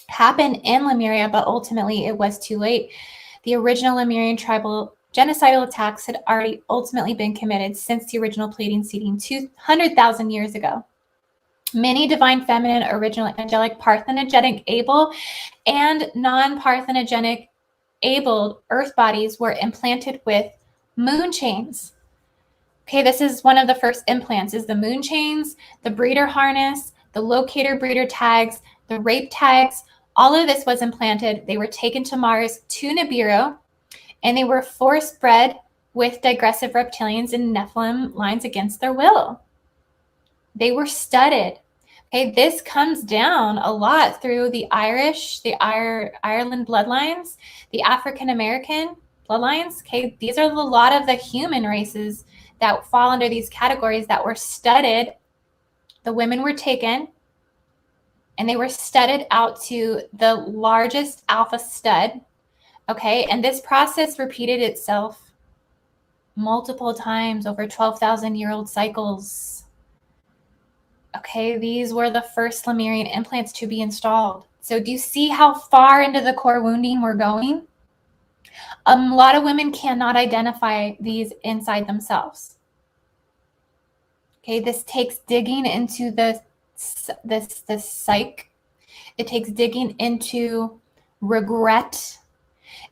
happen in Lemuria, but ultimately it was too late. The original Lemurian tribal genocidal attacks had already ultimately been committed since the original Pleiadian seeding 200,000 years ago. Many divine feminine, original angelic, parthenogenic able, and non-parthenogenic abled earth bodies were implanted with moon chains. Okay, this is one of the first implants, is the moon chains, the breeder harness, the locator breeder tags, the rape tags. All of this was implanted. They were taken to Mars, to Nibiru, and they were force bred with digressive reptilians and Nephilim lines against their will. They were studded. Okay, this comes down a lot through the Irish, the Ireland bloodlines, the African American bloodlines. Okay, these are a lot of the human races that fall under these categories that were studded. The women were taken and they were studded out to the largest alpha stud. Okay, and this process repeated itself multiple times over 12,000-year-old cycles. Okay, these were the first Lemurian implants to be installed. So do you see how far into the core wounding we're going? A lot of women cannot identify these inside themselves. Okay, this takes digging into the psyche. It takes digging into regret.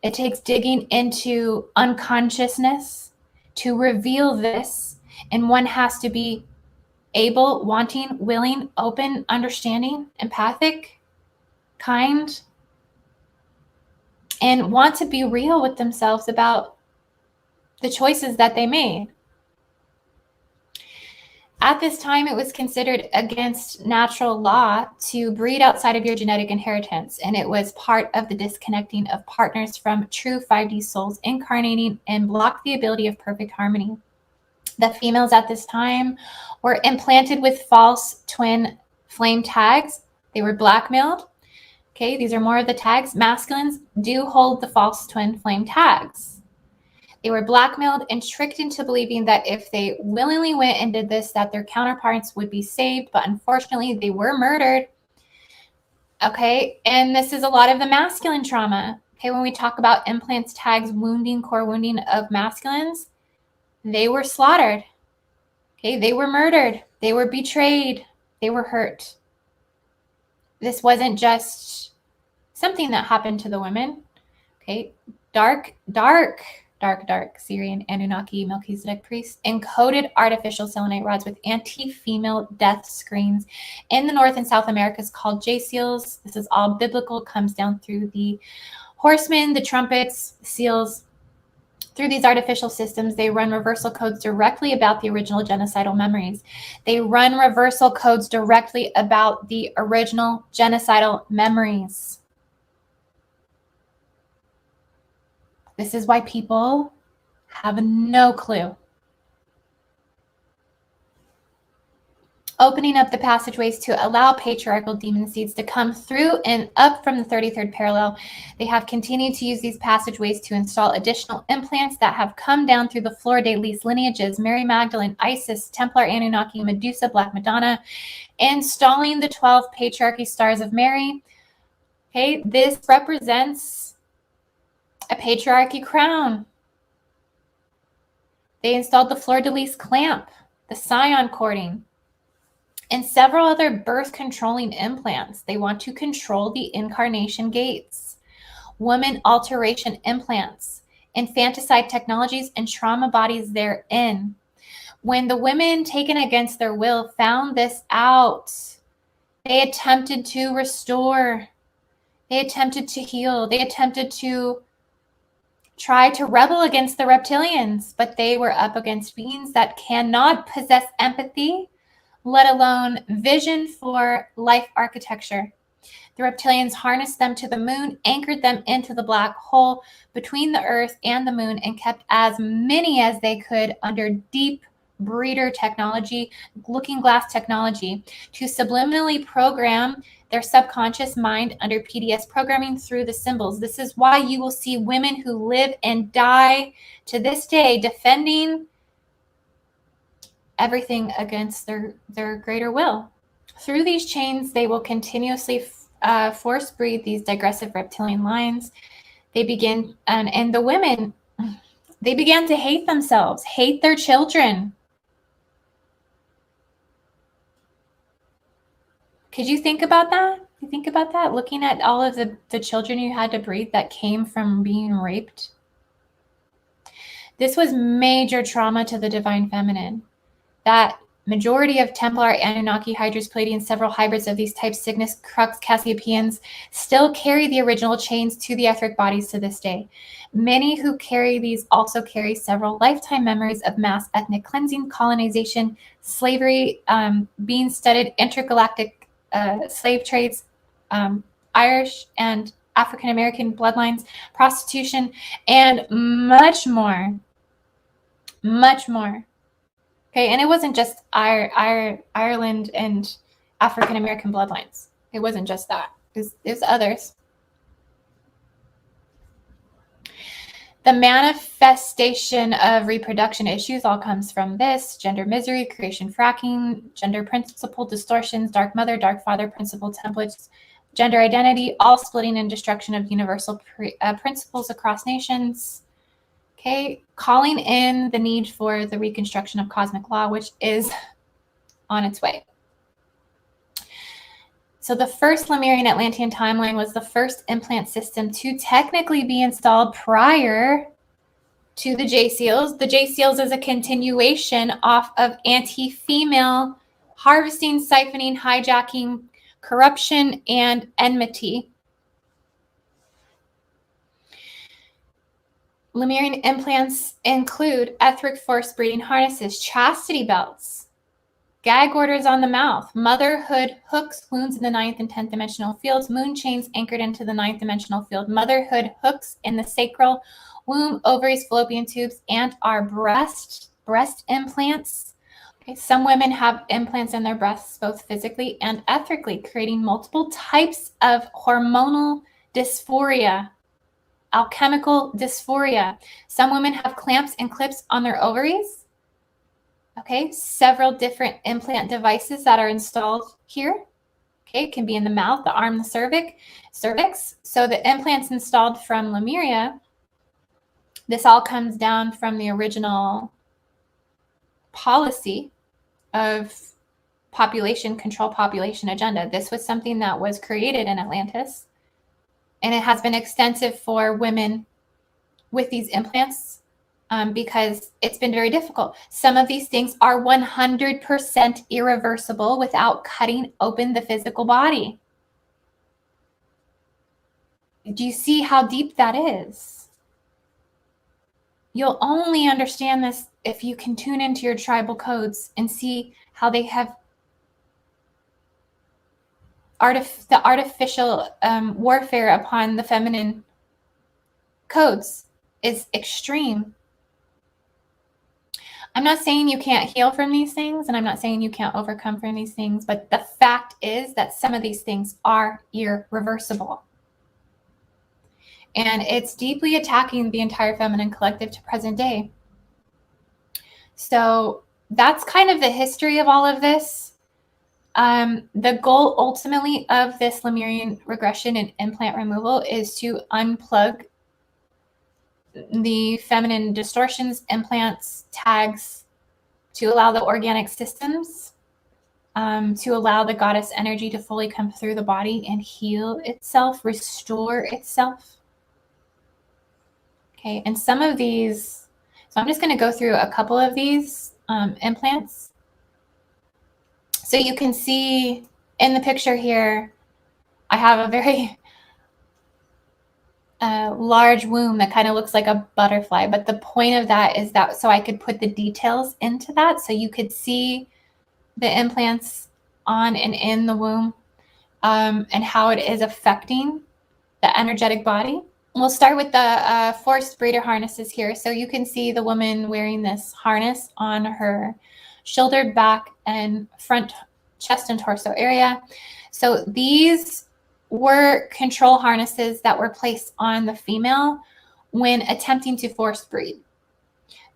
It takes digging into unconsciousness to reveal this. And one has to be able, wanting, willing, open, understanding, empathic, kind, and want to be real with themselves about the choices that they made. At this time, it was considered against natural law to breed outside of your genetic inheritance, and it was part of the disconnecting of partners from true 5D souls incarnating and blocked the ability of perfect harmony. The females at this time were implanted with false twin flame tags. They were blackmailed. Okay, these are more of the tags. Masculines do hold the false twin flame tags. They were blackmailed and tricked into believing that if they willingly went and did this, that their counterparts would be saved. But unfortunately, they were murdered. Okay, and this is a lot of the masculine trauma. Okay, when we talk about implants, tags, wounding, core wounding of masculines, they were slaughtered. Okay, they were murdered. They were betrayed. They were hurt. This wasn't just something that happened to the women. Okay, dark Sirian, Anunnaki, Melchizedek priests encoded artificial selenite rods with anti-female death screens in the North and South Americas called J-seals. This is all biblical, comes down through the horsemen, the trumpets, seals. Through these artificial systems, they run reversal codes directly about the original genocidal memories. They run reversal codes directly about the original genocidal memories. This is why people have no clue. opening up the passageways to allow patriarchal demon seeds to come through and up from the 33rd parallel. They have continued to use these passageways to install additional implants that have come down through the Fleur de Lis lineages, Mary Magdalene, Isis, Templar Anunnaki, Medusa, Black Madonna, installing the 12 patriarchy stars of Mary. Okay, this represents a patriarchy crown. They installed the Fleur de Lis clamp, the scion cording, and several other birth controlling implants. They want to control the incarnation gates, woman alteration implants, infanticide technologies, and trauma bodies therein. When the women taken against their will found this out, they attempted to restore, they attempted to heal, they attempted to try to rebel against the reptilians, but they were up against beings that cannot possess empathy, let alone vision for life architecture. The reptilians harnessed them to the moon, anchored them into the black hole between the earth and the moon, and kept as many as they could under deep breeder technology, looking glass technology, to subliminally program their subconscious mind under PDS programming through the symbols. This is why you will see women who live and die to this day defending everything against their greater will. Through these chains, they will continuously force breed these digressive reptilian lines. They begin, and the women, they began to hate themselves, hate their children. Could you think about that? You think about that? Looking at all of the children you had to breed that came from being raped. This was major trauma to the divine feminine. That majority of Templar, Anunnaki, Hydras, Pleiadians, several hybrids of these types, Cygnus, Crux, Cassiopeians, still carry the original chains to the etheric bodies to this day. Many who carry these also carry several lifetime memories of mass ethnic cleansing, colonization, slavery, being studied, intergalactic slave trades, Irish and African-American bloodlines, prostitution, and much more. Much more. Okay, and it wasn't just Ireland and African-American bloodlines. It wasn't just that. There's others. The manifestation of reproduction issues all comes from this: gender misery, creation fracking, gender principle distortions, dark mother, dark father principle templates, gender identity, all splitting and destruction of universal principles across nations. Okay, calling in the need for the reconstruction of cosmic law, which is on its way. So the first Lemurian Atlantean timeline was the first implant system to technically be installed prior to the J-Seals. The J-Seals is a continuation off of anti-female harvesting, siphoning, hijacking, corruption, and enmity. Lemurian implants include etheric force breeding harnesses, chastity belts, gag orders on the mouth, motherhood hooks, wounds in the 9th and 10th dimensional fields, moon chains anchored into the 9th dimensional field, motherhood hooks in the sacral, womb, ovaries, fallopian tubes, and our breast implants. Okay, some women have implants in their breasts, both physically and etherically, creating multiple types of hormonal dysphoria, alchemical dysphoria. Some women have clamps and clips on their ovaries. Okay, several different implant devices that are installed here. Okay, it can be in the mouth, the arm, the cervix. So the implants installed from Lemuria, this all comes down from the original policy of population control, population agenda. This was something that was created in Atlantis, and it has been extensive for women with these implants. Because it's been very difficult. Some of these things are 100% irreversible without cutting open the physical body. Do you see how deep that is? You'll only understand this if you can tune into your tribal codes and see how they have the artificial warfare upon the feminine codes is extreme. I'm not saying you can't heal from these things, and I'm not saying you can't overcome from these things, but the fact is that some of these things are irreversible. And it's deeply attacking the entire feminine collective to present day. So that's kind of the history of all of this. The goal ultimately of this Lemurian regression and implant removal is to unplug the feminine distortions, implants, tags, to allow the organic systems, to allow the goddess energy to fully come through the body and heal itself, restore itself. Okay, and some of these, so I'm just going to go through a couple of these implants. So you can see in the picture here, I have a very large womb that kind of looks like a butterfly, but the point of that is that so I could put the details into that so you could see the implants on and in the womb, and how it is affecting the energetic body. We'll start with the forced breeder harnesses here. So you can see the woman wearing this harness on her shoulder, back, and front chest and torso area. So these were control harnesses that were placed on the female when attempting to force breed.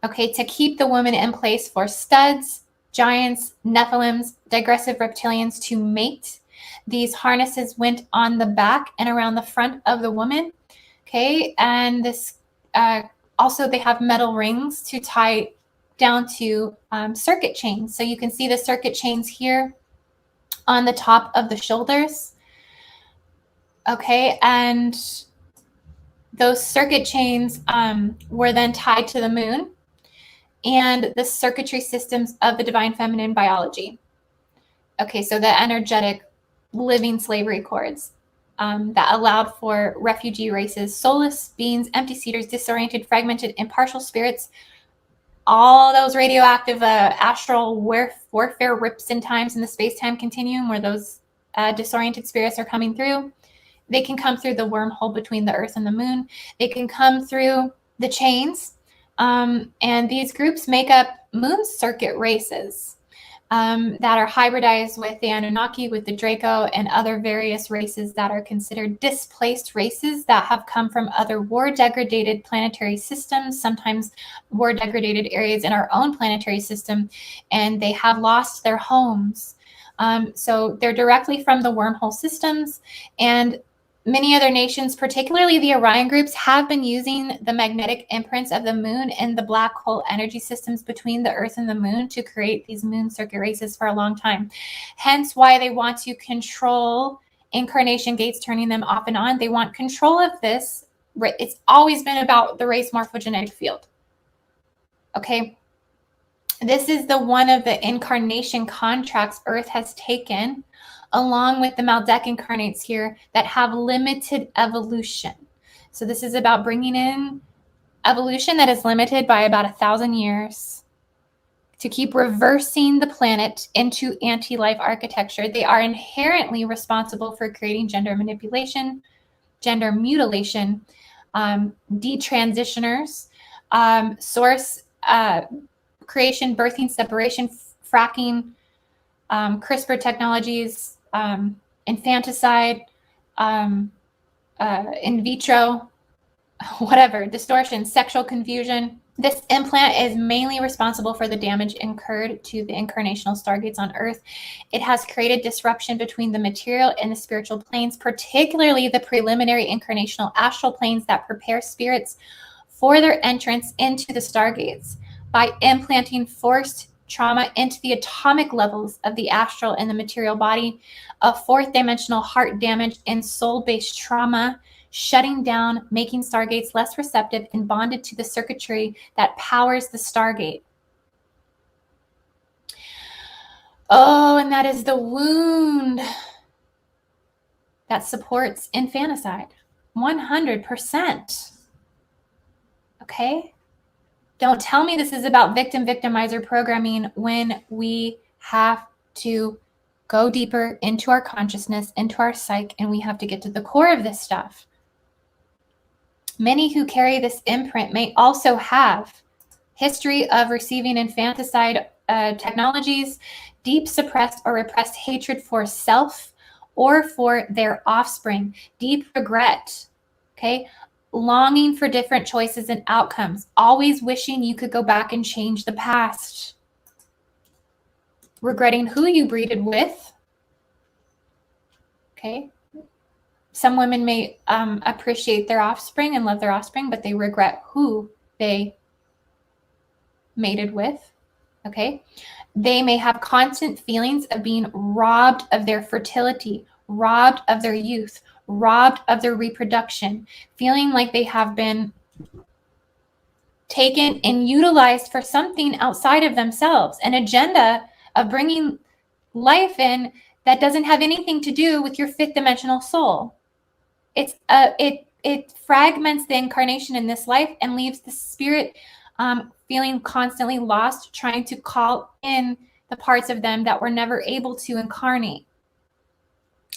Okay, to keep the woman in place for studs, giants, Nephilims, digressive reptilians to mate. These harnesses went on the back and around the front of the woman. Okay, and this also they have metal rings to tie down to circuit chains. So you can see the circuit chains here on the top of the shoulders. Okay, and those circuit chains were then tied to the moon and the circuitry systems of the divine feminine biology. Okay, so the energetic living slavery cords that allowed for refugee races, soulless beings, empty seeders, disoriented, fragmented, impartial spirits, all those radioactive astral warfare rips in times in the space-time continuum where those disoriented spirits are coming through. They can come through the wormhole between the earth and the moon. They can come through the chains. And these groups make up moon circuit races that are hybridized with the Anunnaki, with the Draco, and other various races that are considered displaced races that have come from other war-degraded planetary systems, sometimes war-degraded areas in our own planetary system, and they have lost their homes. So they're directly from the wormhole systems, and many other nations, particularly the Orion groups, have been using the magnetic imprints of the moon and the black hole energy systems between the Earth and the moon to create these moon circuit races for a long time. Hence why they want to control incarnation gates, turning them off and on. They want control of this. It's always been about the race morphogenetic field. Okay. This is the one of the incarnation contracts Earth has taken, along with the Maldek incarnates here that have limited evolution. So this is about bringing in evolution that is limited by about 1,000 years to keep reversing the planet into anti-life architecture. They are inherently responsible for creating gender manipulation, gender mutilation, detransitioners, source creation, birthing, separation, fracking, CRISPR technologies, infanticide, in vitro, whatever, distortion, sexual confusion. This implant is mainly responsible for the damage incurred to the incarnational stargates on Earth. It has created disruption between the material and the spiritual planes, particularly the preliminary incarnational astral planes that prepare spirits for their entrance into the stargates by implanting forced trauma into the atomic levels of the astral and the material body, a fourth dimensional heart damage and soul-based trauma, shutting down, making stargates less receptive and bonded to the circuitry that powers the stargate. Oh, and that is the wound that supports infanticide. 100%. Okay? Don't tell me this is about victim-victimizer programming when we have to go deeper into our consciousness, into our psyche, and we have to get to the core of this stuff. Many who carry this imprint may also have history of receiving infanticide technologies, deep suppressed or repressed hatred for self or for their offspring, deep regret, okay? Longing for different choices and outcomes, always wishing you could go back and change the past, regretting who you breeded with, okay? Some women may appreciate their offspring and love their offspring, but they regret who they mated with, okay? They may have constant feelings of being robbed of their fertility, robbed of their youth, robbed of their reproduction, feeling like they have been taken and utilized for something outside of themselves, an agenda of bringing life in that doesn't have anything to do with your fifth dimensional soul. It fragments the incarnation in this life and leaves the spirit feeling constantly lost, trying to call in the parts of them that were never able to incarnate.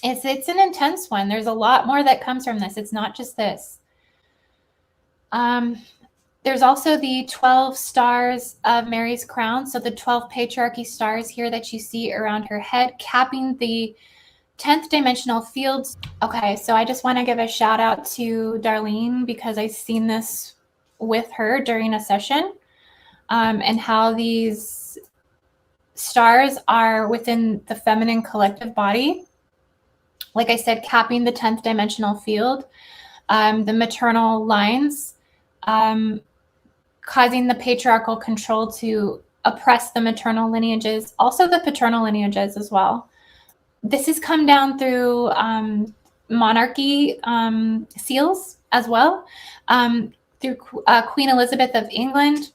It's an intense one. There's a lot more that comes from this. It's not just this. There's also the 12 stars of Mary's crown. So the 12 patriarchy stars here that you see around her head, capping the 10th dimensional fields. Okay, so I just want to give a shout out to Darlene because I've seen this with her during a session, and how these stars are within the feminine collective body. Like I said, capping the 10th dimensional field, the maternal lines, causing the patriarchal control to oppress the maternal lineages, also the paternal lineages as well. This has come down through monarchy seals as well, through Queen Elizabeth of England.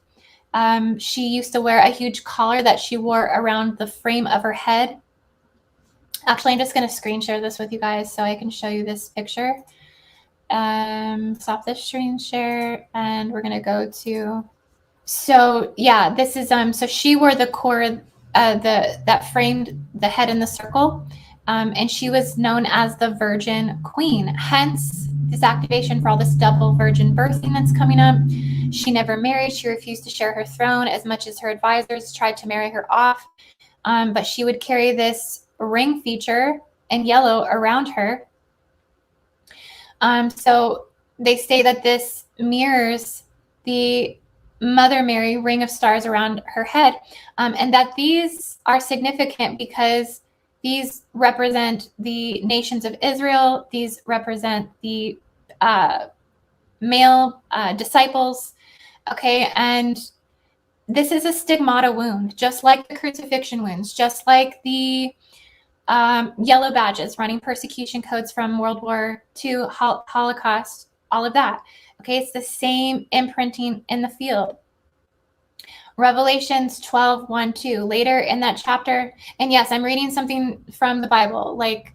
She used to wear a huge collar that she wore around the frame of her head. Actually, I'm just going to screen share this with you guys so I can show you this picture. Stop this screen share, and we're going to go to, so yeah, this is, so she wore the cord, that framed the head in the circle, and she was known as the Virgin Queen, hence this activation for all this double virgin birthing that's coming up. She never married. She refused to share her throne as much as her advisors tried to marry her off, but she would carry this ring feature in yellow around her. So they say that this mirrors the Mother Mary ring of stars around her head, and that these are significant because these represent the nations of Israel. These represent the male disciples, okay? And this is a stigmata wound, just like the crucifixion wounds, just like the yellow badges, running persecution codes from World War II, Holocaust, all of that. Okay, it's the same imprinting in the field. Revelations 12, 1, 2, later in that chapter. And yes, I'm reading something from the Bible. Like,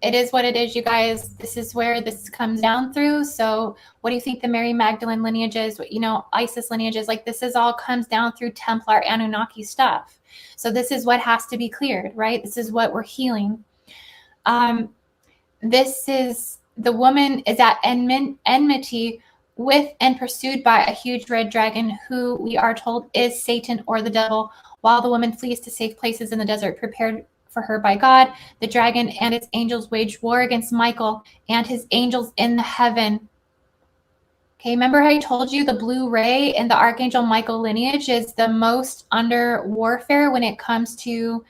it is what it is, you guys. This is where this comes down through. So what do you think the Mary Magdalene lineage is? You know, Isis lineages, like this is all comes down through Templar Anunnaki stuff. So this is what has to be cleared, right? This is what we're healing. This is, the woman is at enmity with and pursued by a huge red dragon who we are told is Satan or the devil, while the woman flees to safe places in the desert prepared for her by God. The dragon and its angels wage war against Michael and his angels in the heaven. Okay, remember how I told you the blue ray and the Archangel Michael lineage is the most under warfare when it comes to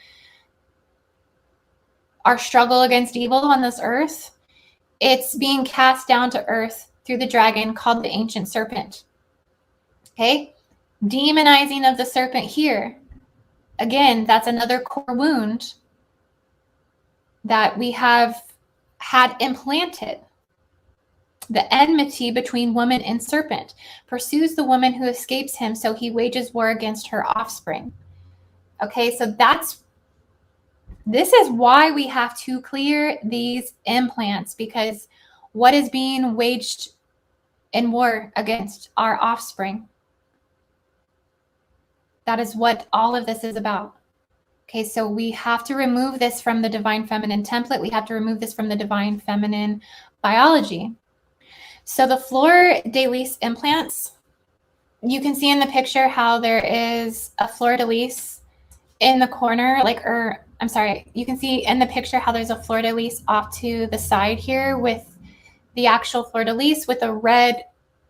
our struggle against evil on this earth? It's being cast down to earth through the dragon called the ancient serpent. Okay, demonizing of the serpent here. Again, that's another core wound that we have had implanted. The enmity between woman and serpent pursues the woman who escapes him, so he wages war against her offspring. Okay, so this is why we have to clear these implants, because what is being waged in war against our offspring? That is what all of this is about. Okay, so we have to remove this from the divine feminine template. We have to remove this from the divine feminine biology. So the fleur de lis implants, You can see in the picture how there is a fleur-de-lis in the corner, I'm sorry, you can see in the picture how there's a fleur-de-lis off to the side here with the actual fleur-de-lis with a red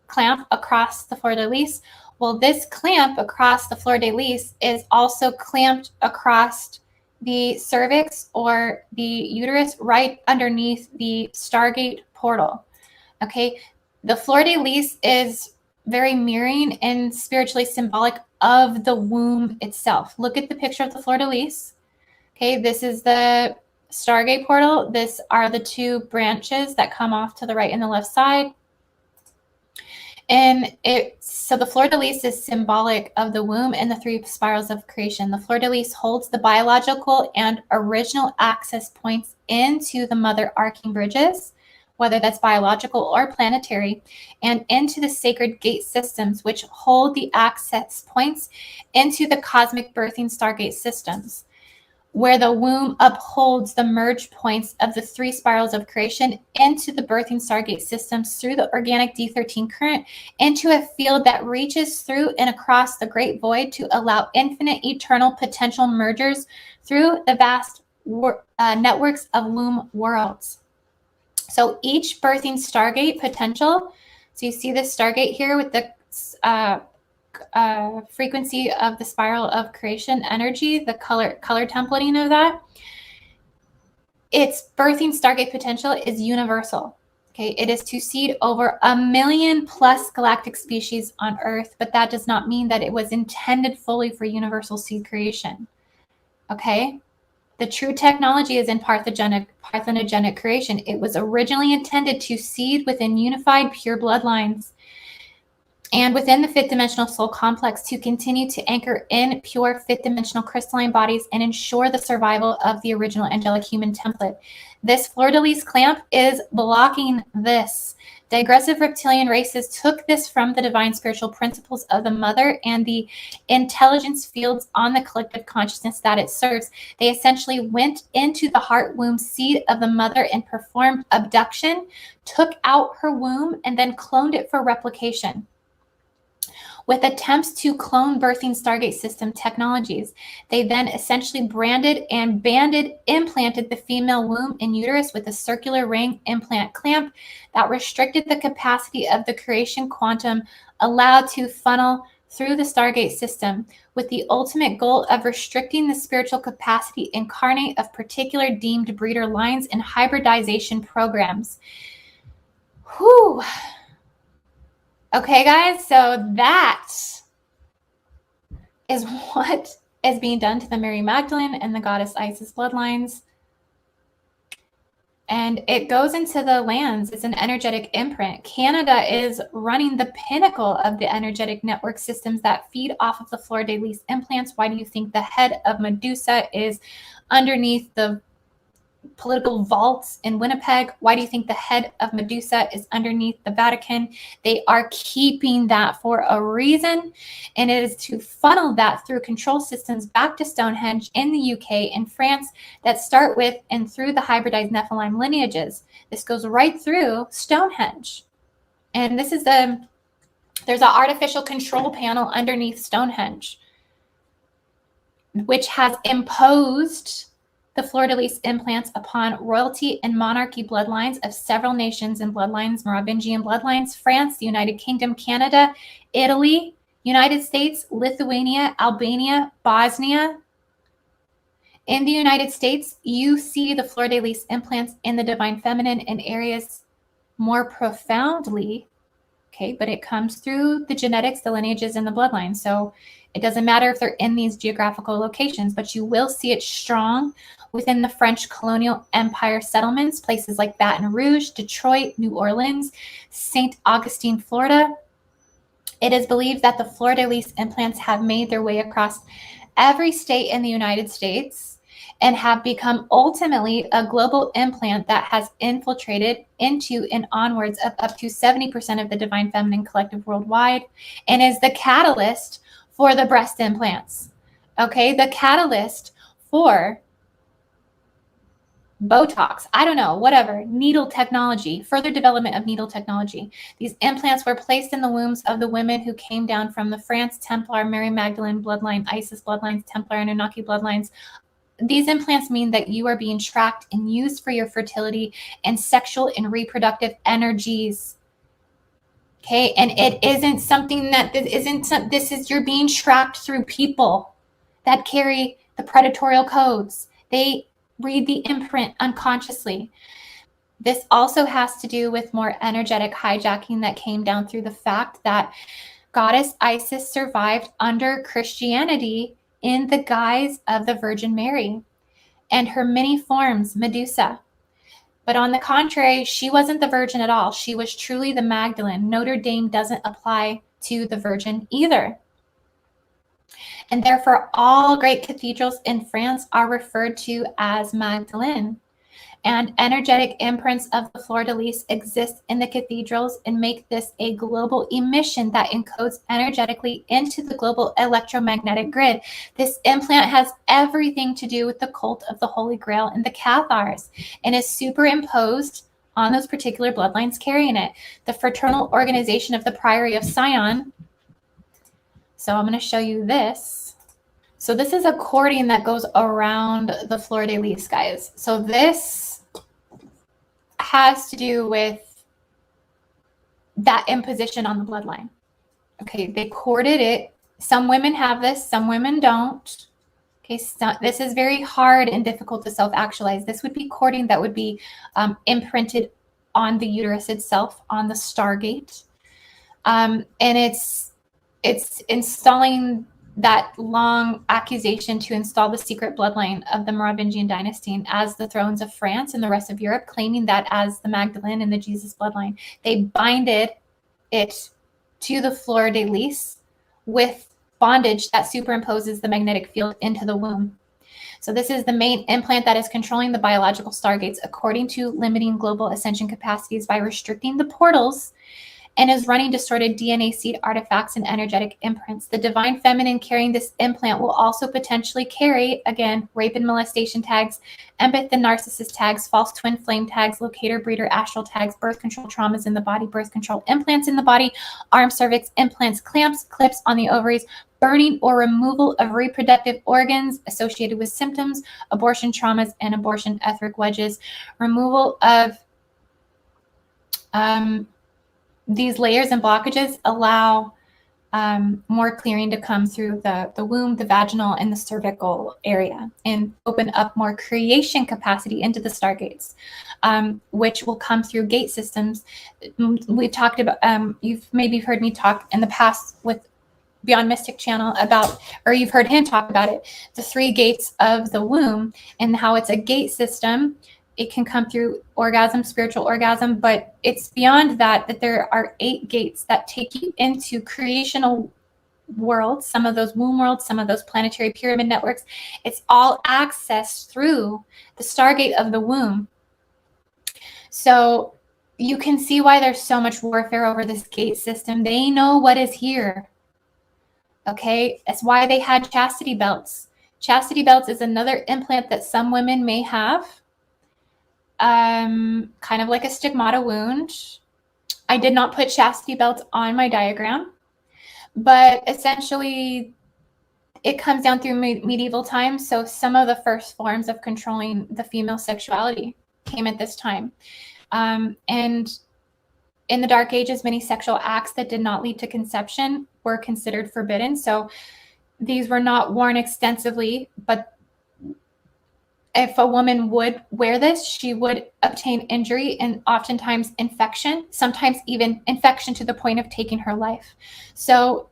clamp across the fleur-de-lis. Well, this clamp across the fleur-de-lis is also clamped across the cervix or the uterus right underneath the Stargate portal. Okay, the fleur-de-lis is very mirroring and spiritually symbolic of the womb itself. Look at the picture of the fleur-de-lis. Okay, this is the Stargate portal. This are the two branches that come off to the right and the left side. And so the fleur-de-lis is symbolic of the womb and the three spirals of creation. The fleur-de-lis holds the biological and original access points into the mother arcing bridges, whether that's biological or planetary, and into the sacred gate systems, which hold the access points into the cosmic birthing Stargate systems, where the womb upholds the merge points of the three spirals of creation into the birthing Stargate systems through the organic D13 current into a field that reaches through and across the great void to allow infinite eternal potential mergers through the vast networks of womb worlds. So each birthing Stargate potential, so you see this Stargate here with the frequency of the spiral of creation energy, the color templating of that, its birthing Stargate potential is universal. Okay, it is to seed over 1 million plus galactic species on Earth, but that does not mean that it was intended fully for universal seed creation. Okay, the true technology is in parthenogenic creation. It was originally intended to seed within unified pure bloodlines and within the fifth dimensional soul complex to continue to anchor in pure fifth dimensional crystalline bodies and ensure the survival of the original angelic human template. This fleur-de-lis clamp is blocking this. Digressive reptilian races took this from the divine spiritual principles of the mother and the intelligence fields on the collective consciousness that it serves. They essentially went into the heart womb seed of the mother and performed abduction, took out her womb, and then cloned it for replication. With attempts to clone birthing Stargate system technologies, they then essentially branded and implanted the female womb and uterus with a circular ring implant clamp that restricted the capacity of the creation quantum allowed to funnel through the Stargate system, with the ultimate goal of restricting the spiritual capacity incarnate of particular deemed breeder lines and hybridization programs. Whew. Okay, guys, so that is what is being done to the Mary Magdalene and the goddess Isis bloodlines. And it goes into the lands. It's an energetic imprint. Canada is running the pinnacle of the energetic network systems that feed off of the fleur-de-lis implants. Why do you think the head of Medusa is underneath the political vaults in Winnipeg? Why do you think the head of Medusa is underneath the Vatican? They are keeping that for a reason, and it is to funnel that through control systems back to Stonehenge in the UK and France that start with and through the hybridized Nephilim lineages. This goes right through Stonehenge. And this is there's an artificial control panel underneath Stonehenge, which has imposed the fleur-de-lis implants upon royalty and monarchy bloodlines of several nations and bloodlines, Merovingian bloodlines, France, the United Kingdom, Canada, Italy, United States, Lithuania, Albania, Bosnia. In the United States, you see the fleur-de-lis implants in the divine feminine in areas more profoundly, okay, but it comes through the genetics, the lineages, and the bloodline. So it doesn't matter if they're in these geographical locations, but you will see it strong within the French colonial empire settlements, places like Baton Rouge, Detroit, New Orleans, St. Augustine, Florida. It is believed that the fleur-de-lis implants have made their way across every state in the United States and have become ultimately a global implant that has infiltrated into and onwards of up to 70% of the divine feminine collective worldwide and is the catalyst for the breast implants. Okay, the catalyst for Botox, I don't know, whatever, needle technology, further development of needle technology. These implants were placed in the wombs of the women who came down from the France Templar, Mary Magdalene bloodline, Isis bloodlines, Templar, Anunnaki bloodlines. These implants mean that you are being tracked and used for your fertility and sexual and reproductive energies. Okay, and it isn't something that this is, you're being tracked through people that carry the predatorial codes. They read the imprint unconsciously. This also has to do with more energetic hijacking that came down through the fact that goddess Isis survived under Christianity in the guise of the Virgin Mary and her many forms, Medusa. But on the contrary, she wasn't the virgin at all. She was truly the Magdalene. Notre Dame doesn't apply to the virgin either. And therefore, all great cathedrals in France are referred to as Magdalene. And energetic imprints of the fleur-de-lis exist in the cathedrals and make this a global emission that encodes energetically into the global electromagnetic grid. This implant has everything to do with the cult of the Holy Grail and the Cathars, and is superimposed on those particular bloodlines carrying it. The fraternal organization of the Priory of Sion. So I'm going to show you this. So this is a cording that goes around the fleur-de-lis, guys. So this has to do with that imposition on the bloodline. Okay, they corded it. Some women have this, some women don't. Okay, so this is very hard and difficult to self-actualize. This would be cording that would be imprinted on the uterus itself, on the Stargate. And it's installing that long accusation to install the secret bloodline of the Merovingian dynasty as the thrones of France and the rest of Europe, claiming that as the Magdalene and the Jesus bloodline. They binded it to the fleur-de-lis with bondage that superimposes the magnetic field into the womb. So this is the main implant that is controlling the biological stargates according to limiting global ascension capacities by restricting the portals, and is running distorted DNA seed artifacts and energetic imprints. The divine feminine carrying this implant will also potentially carry, again, rape and molestation tags, empath and narcissist tags, false twin flame tags, locator, breeder, astral tags, birth control traumas in the body, birth control implants in the body, arm cervix implants, clamps, clips on the ovaries, burning or removal of reproductive organs associated with symptoms, abortion traumas, and abortion etheric wedges, removal of these layers and blockages allow more clearing to come through the womb, the vaginal, and the cervical area, and open up more creation capacity into the stargates, which will come through gate systems. We've talked about, you've maybe heard me talk in the past with Beyond Mystic channel about, or you've heard him talk about it, the 3 gates of the womb and how it's a gate system. It can come through orgasm, spiritual orgasm, but it's beyond that, that there are 8 gates that take you into creational worlds, some of those womb worlds, some of those planetary pyramid networks. It's all accessed through the Stargate of the womb. So you can see why there's so much warfare over this gate system. They know what is here. Okay, that's why they had chastity belts. Chastity belts is another implant that some women may have. Kind of like a stigmata wound. I did not put chastity belts on my diagram, but essentially it comes down through medieval times. So some of the first forms of controlling the female sexuality came at this time. And in the Dark Ages, many sexual acts that did not lead to conception were considered forbidden. So these were not worn extensively, but if a woman would wear this, she would obtain injury and oftentimes infection, sometimes even infection to the point of taking her life. So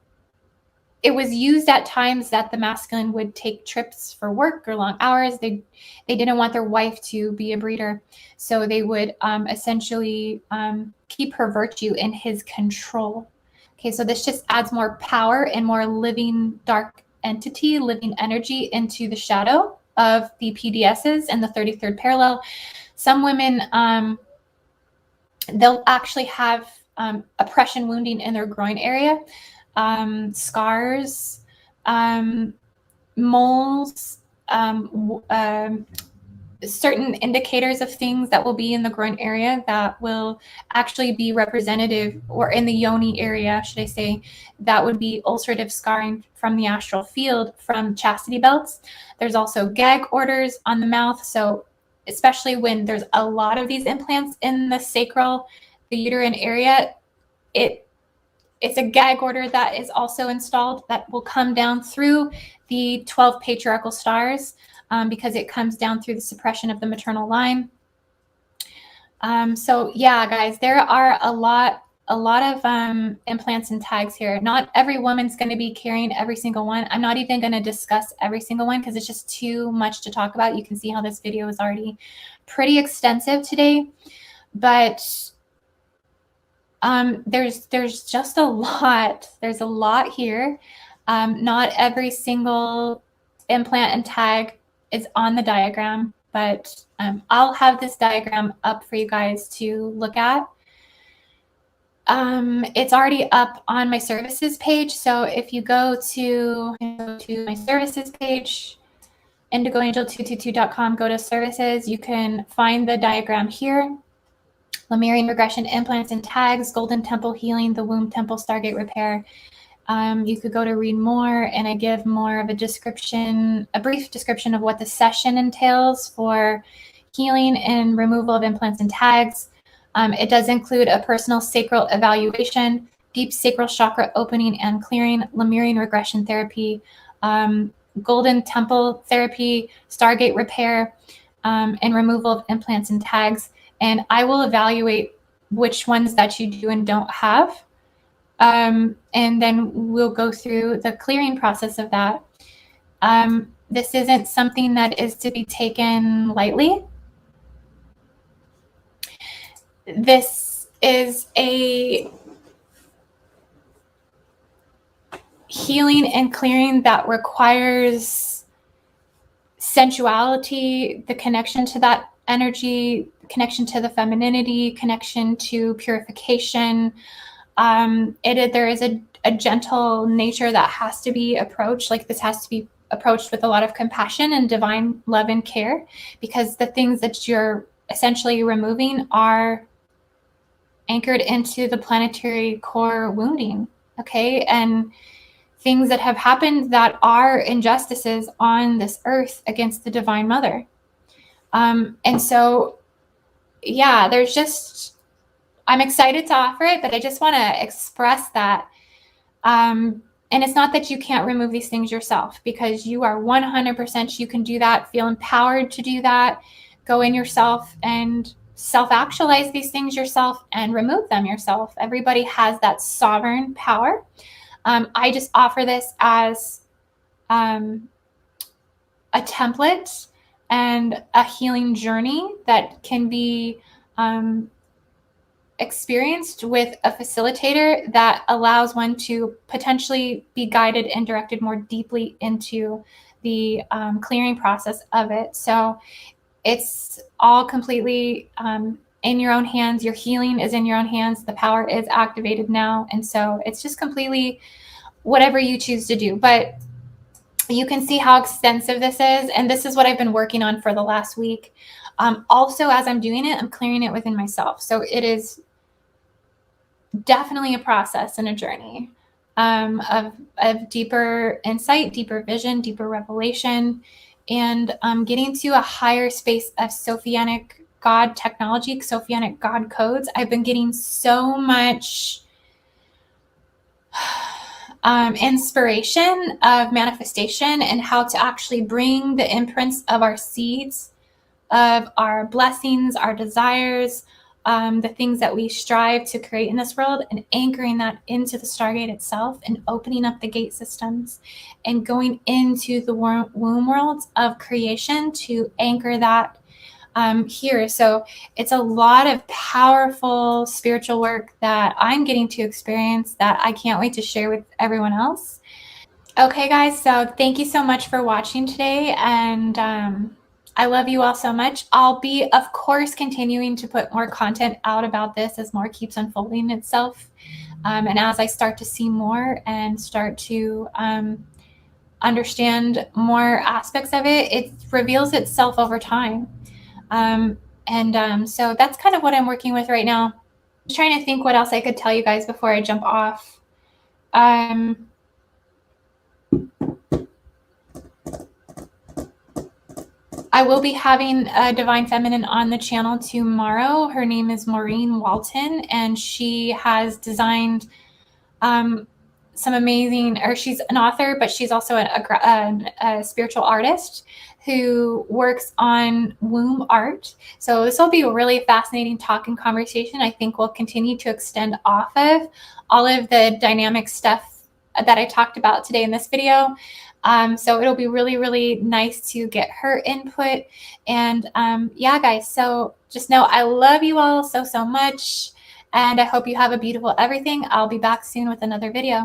it was used at times that the masculine would take trips for work or long hours. They didn't want their wife to be a breeder. So they would essentially keep her virtue in his control. Okay, so this just adds more power and more living dark entity, living energy into the shadow of the PDSs and the 33rd parallel. Some women, they'll actually have oppression wounding in their groin area, scars, moles, certain indicators of things that will be in the groin area that will actually be representative, or in the yoni area, should I say, that would be ulcerative scarring from the astral field from chastity belts. There's also gag orders on the mouth. So especially when there's a lot of these implants in the sacral, the uterine area, it's a gag order that is also installed that will come down through the 12 patriarchal stars, because it comes down through the suppression of the maternal line. So yeah, guys, there are a lot of implants and tags here. Not every woman's going to be carrying every single one. I'm not even going to discuss every single one because it's just too much to talk about. You can see how this video is already pretty extensive today, but there's just a lot. There's a lot here. Not every single implant and tag is on the diagram, but I'll have this diagram up for you guys to look at. It's already up on my services page. So if you go to my services page, IndigoAngel222.com, go to services, you can find the diagram here. Lemurian regression, implants and tags, golden temple healing, the womb temple, Stargate repair. You could go to read more, and I give more of a description, a brief description of what the session entails for healing and removal of implants and tags. It does include a personal sacral evaluation, deep sacral chakra opening and clearing, Lemurian regression therapy, golden temple therapy, Stargate repair, and removal of implants and tags. And I will evaluate which ones that you do and don't have. And then we'll go through the clearing process of that. This isn't something that is to be taken lightly. This is a healing and clearing that requires sensuality, the connection to that energy, connection to the femininity, connection to purification. There is a gentle nature that has to be approached. Like, this has to be approached with a lot of compassion and divine love and care, because the things that you're essentially removing are anchored into the planetary core wounding, okay? And things that have happened that are injustices on this earth against the Divine Mother. And so, yeah, there's just, I'm excited to offer it, but I just want to express that. And it's not that you can't remove these things yourself, because you are 100%, you can do that, feel empowered to do that, go in yourself and self-actualize these things yourself and remove them yourself. Everybody has that sovereign power. I just offer this as a template and a healing journey that can be experienced with a facilitator that allows one to potentially be guided and directed more deeply into the clearing process of it. So it's all completely in your own hands. Your healing is in your own hands. The power is activated now. And so it's just completely whatever you choose to do. But you can see how extensive this is. And this is what I've been working on for the last week. Also, as I'm doing it, I'm clearing it within myself. So it is definitely a process and a journey of deeper insight, deeper vision, deeper revelation, and getting to a higher space of Sophianic God technology, Sophianic God codes. I've been getting so much inspiration of manifestation and how to actually bring the imprints of our seeds, of our blessings, our desires, the things that we strive to create in this world, and anchoring that into the Stargate itself, and opening up the gate systems and going into the womb worlds of creation to anchor that here. So it's a lot of powerful spiritual work that I'm getting to experience that I can't wait to share with everyone else. Okay, guys, so thank you so much for watching today, and I love you all so much. I'll be, of course, continuing to put more content out about this as more keeps unfolding itself, and as I start to see more and start to understand more aspects of it, it reveals itself over time. So that's kind of what I'm working with right now. I'm trying to think what else I could tell you guys before I jump off. I will be having a Divine Feminine on the channel tomorrow. Her name is Maureen Walton, and she has designed some amazing, or she's an author, but she's also a spiritual artist who works on womb art. So this will be a really fascinating talk and conversation. I think we'll continue to extend off of all of the dynamic stuff that I talked about today in this video. So it'll be really, really nice to get her input. And yeah, guys, so just know I love you all so, so much. And I hope you have a beautiful everything. I'll be back soon with another video.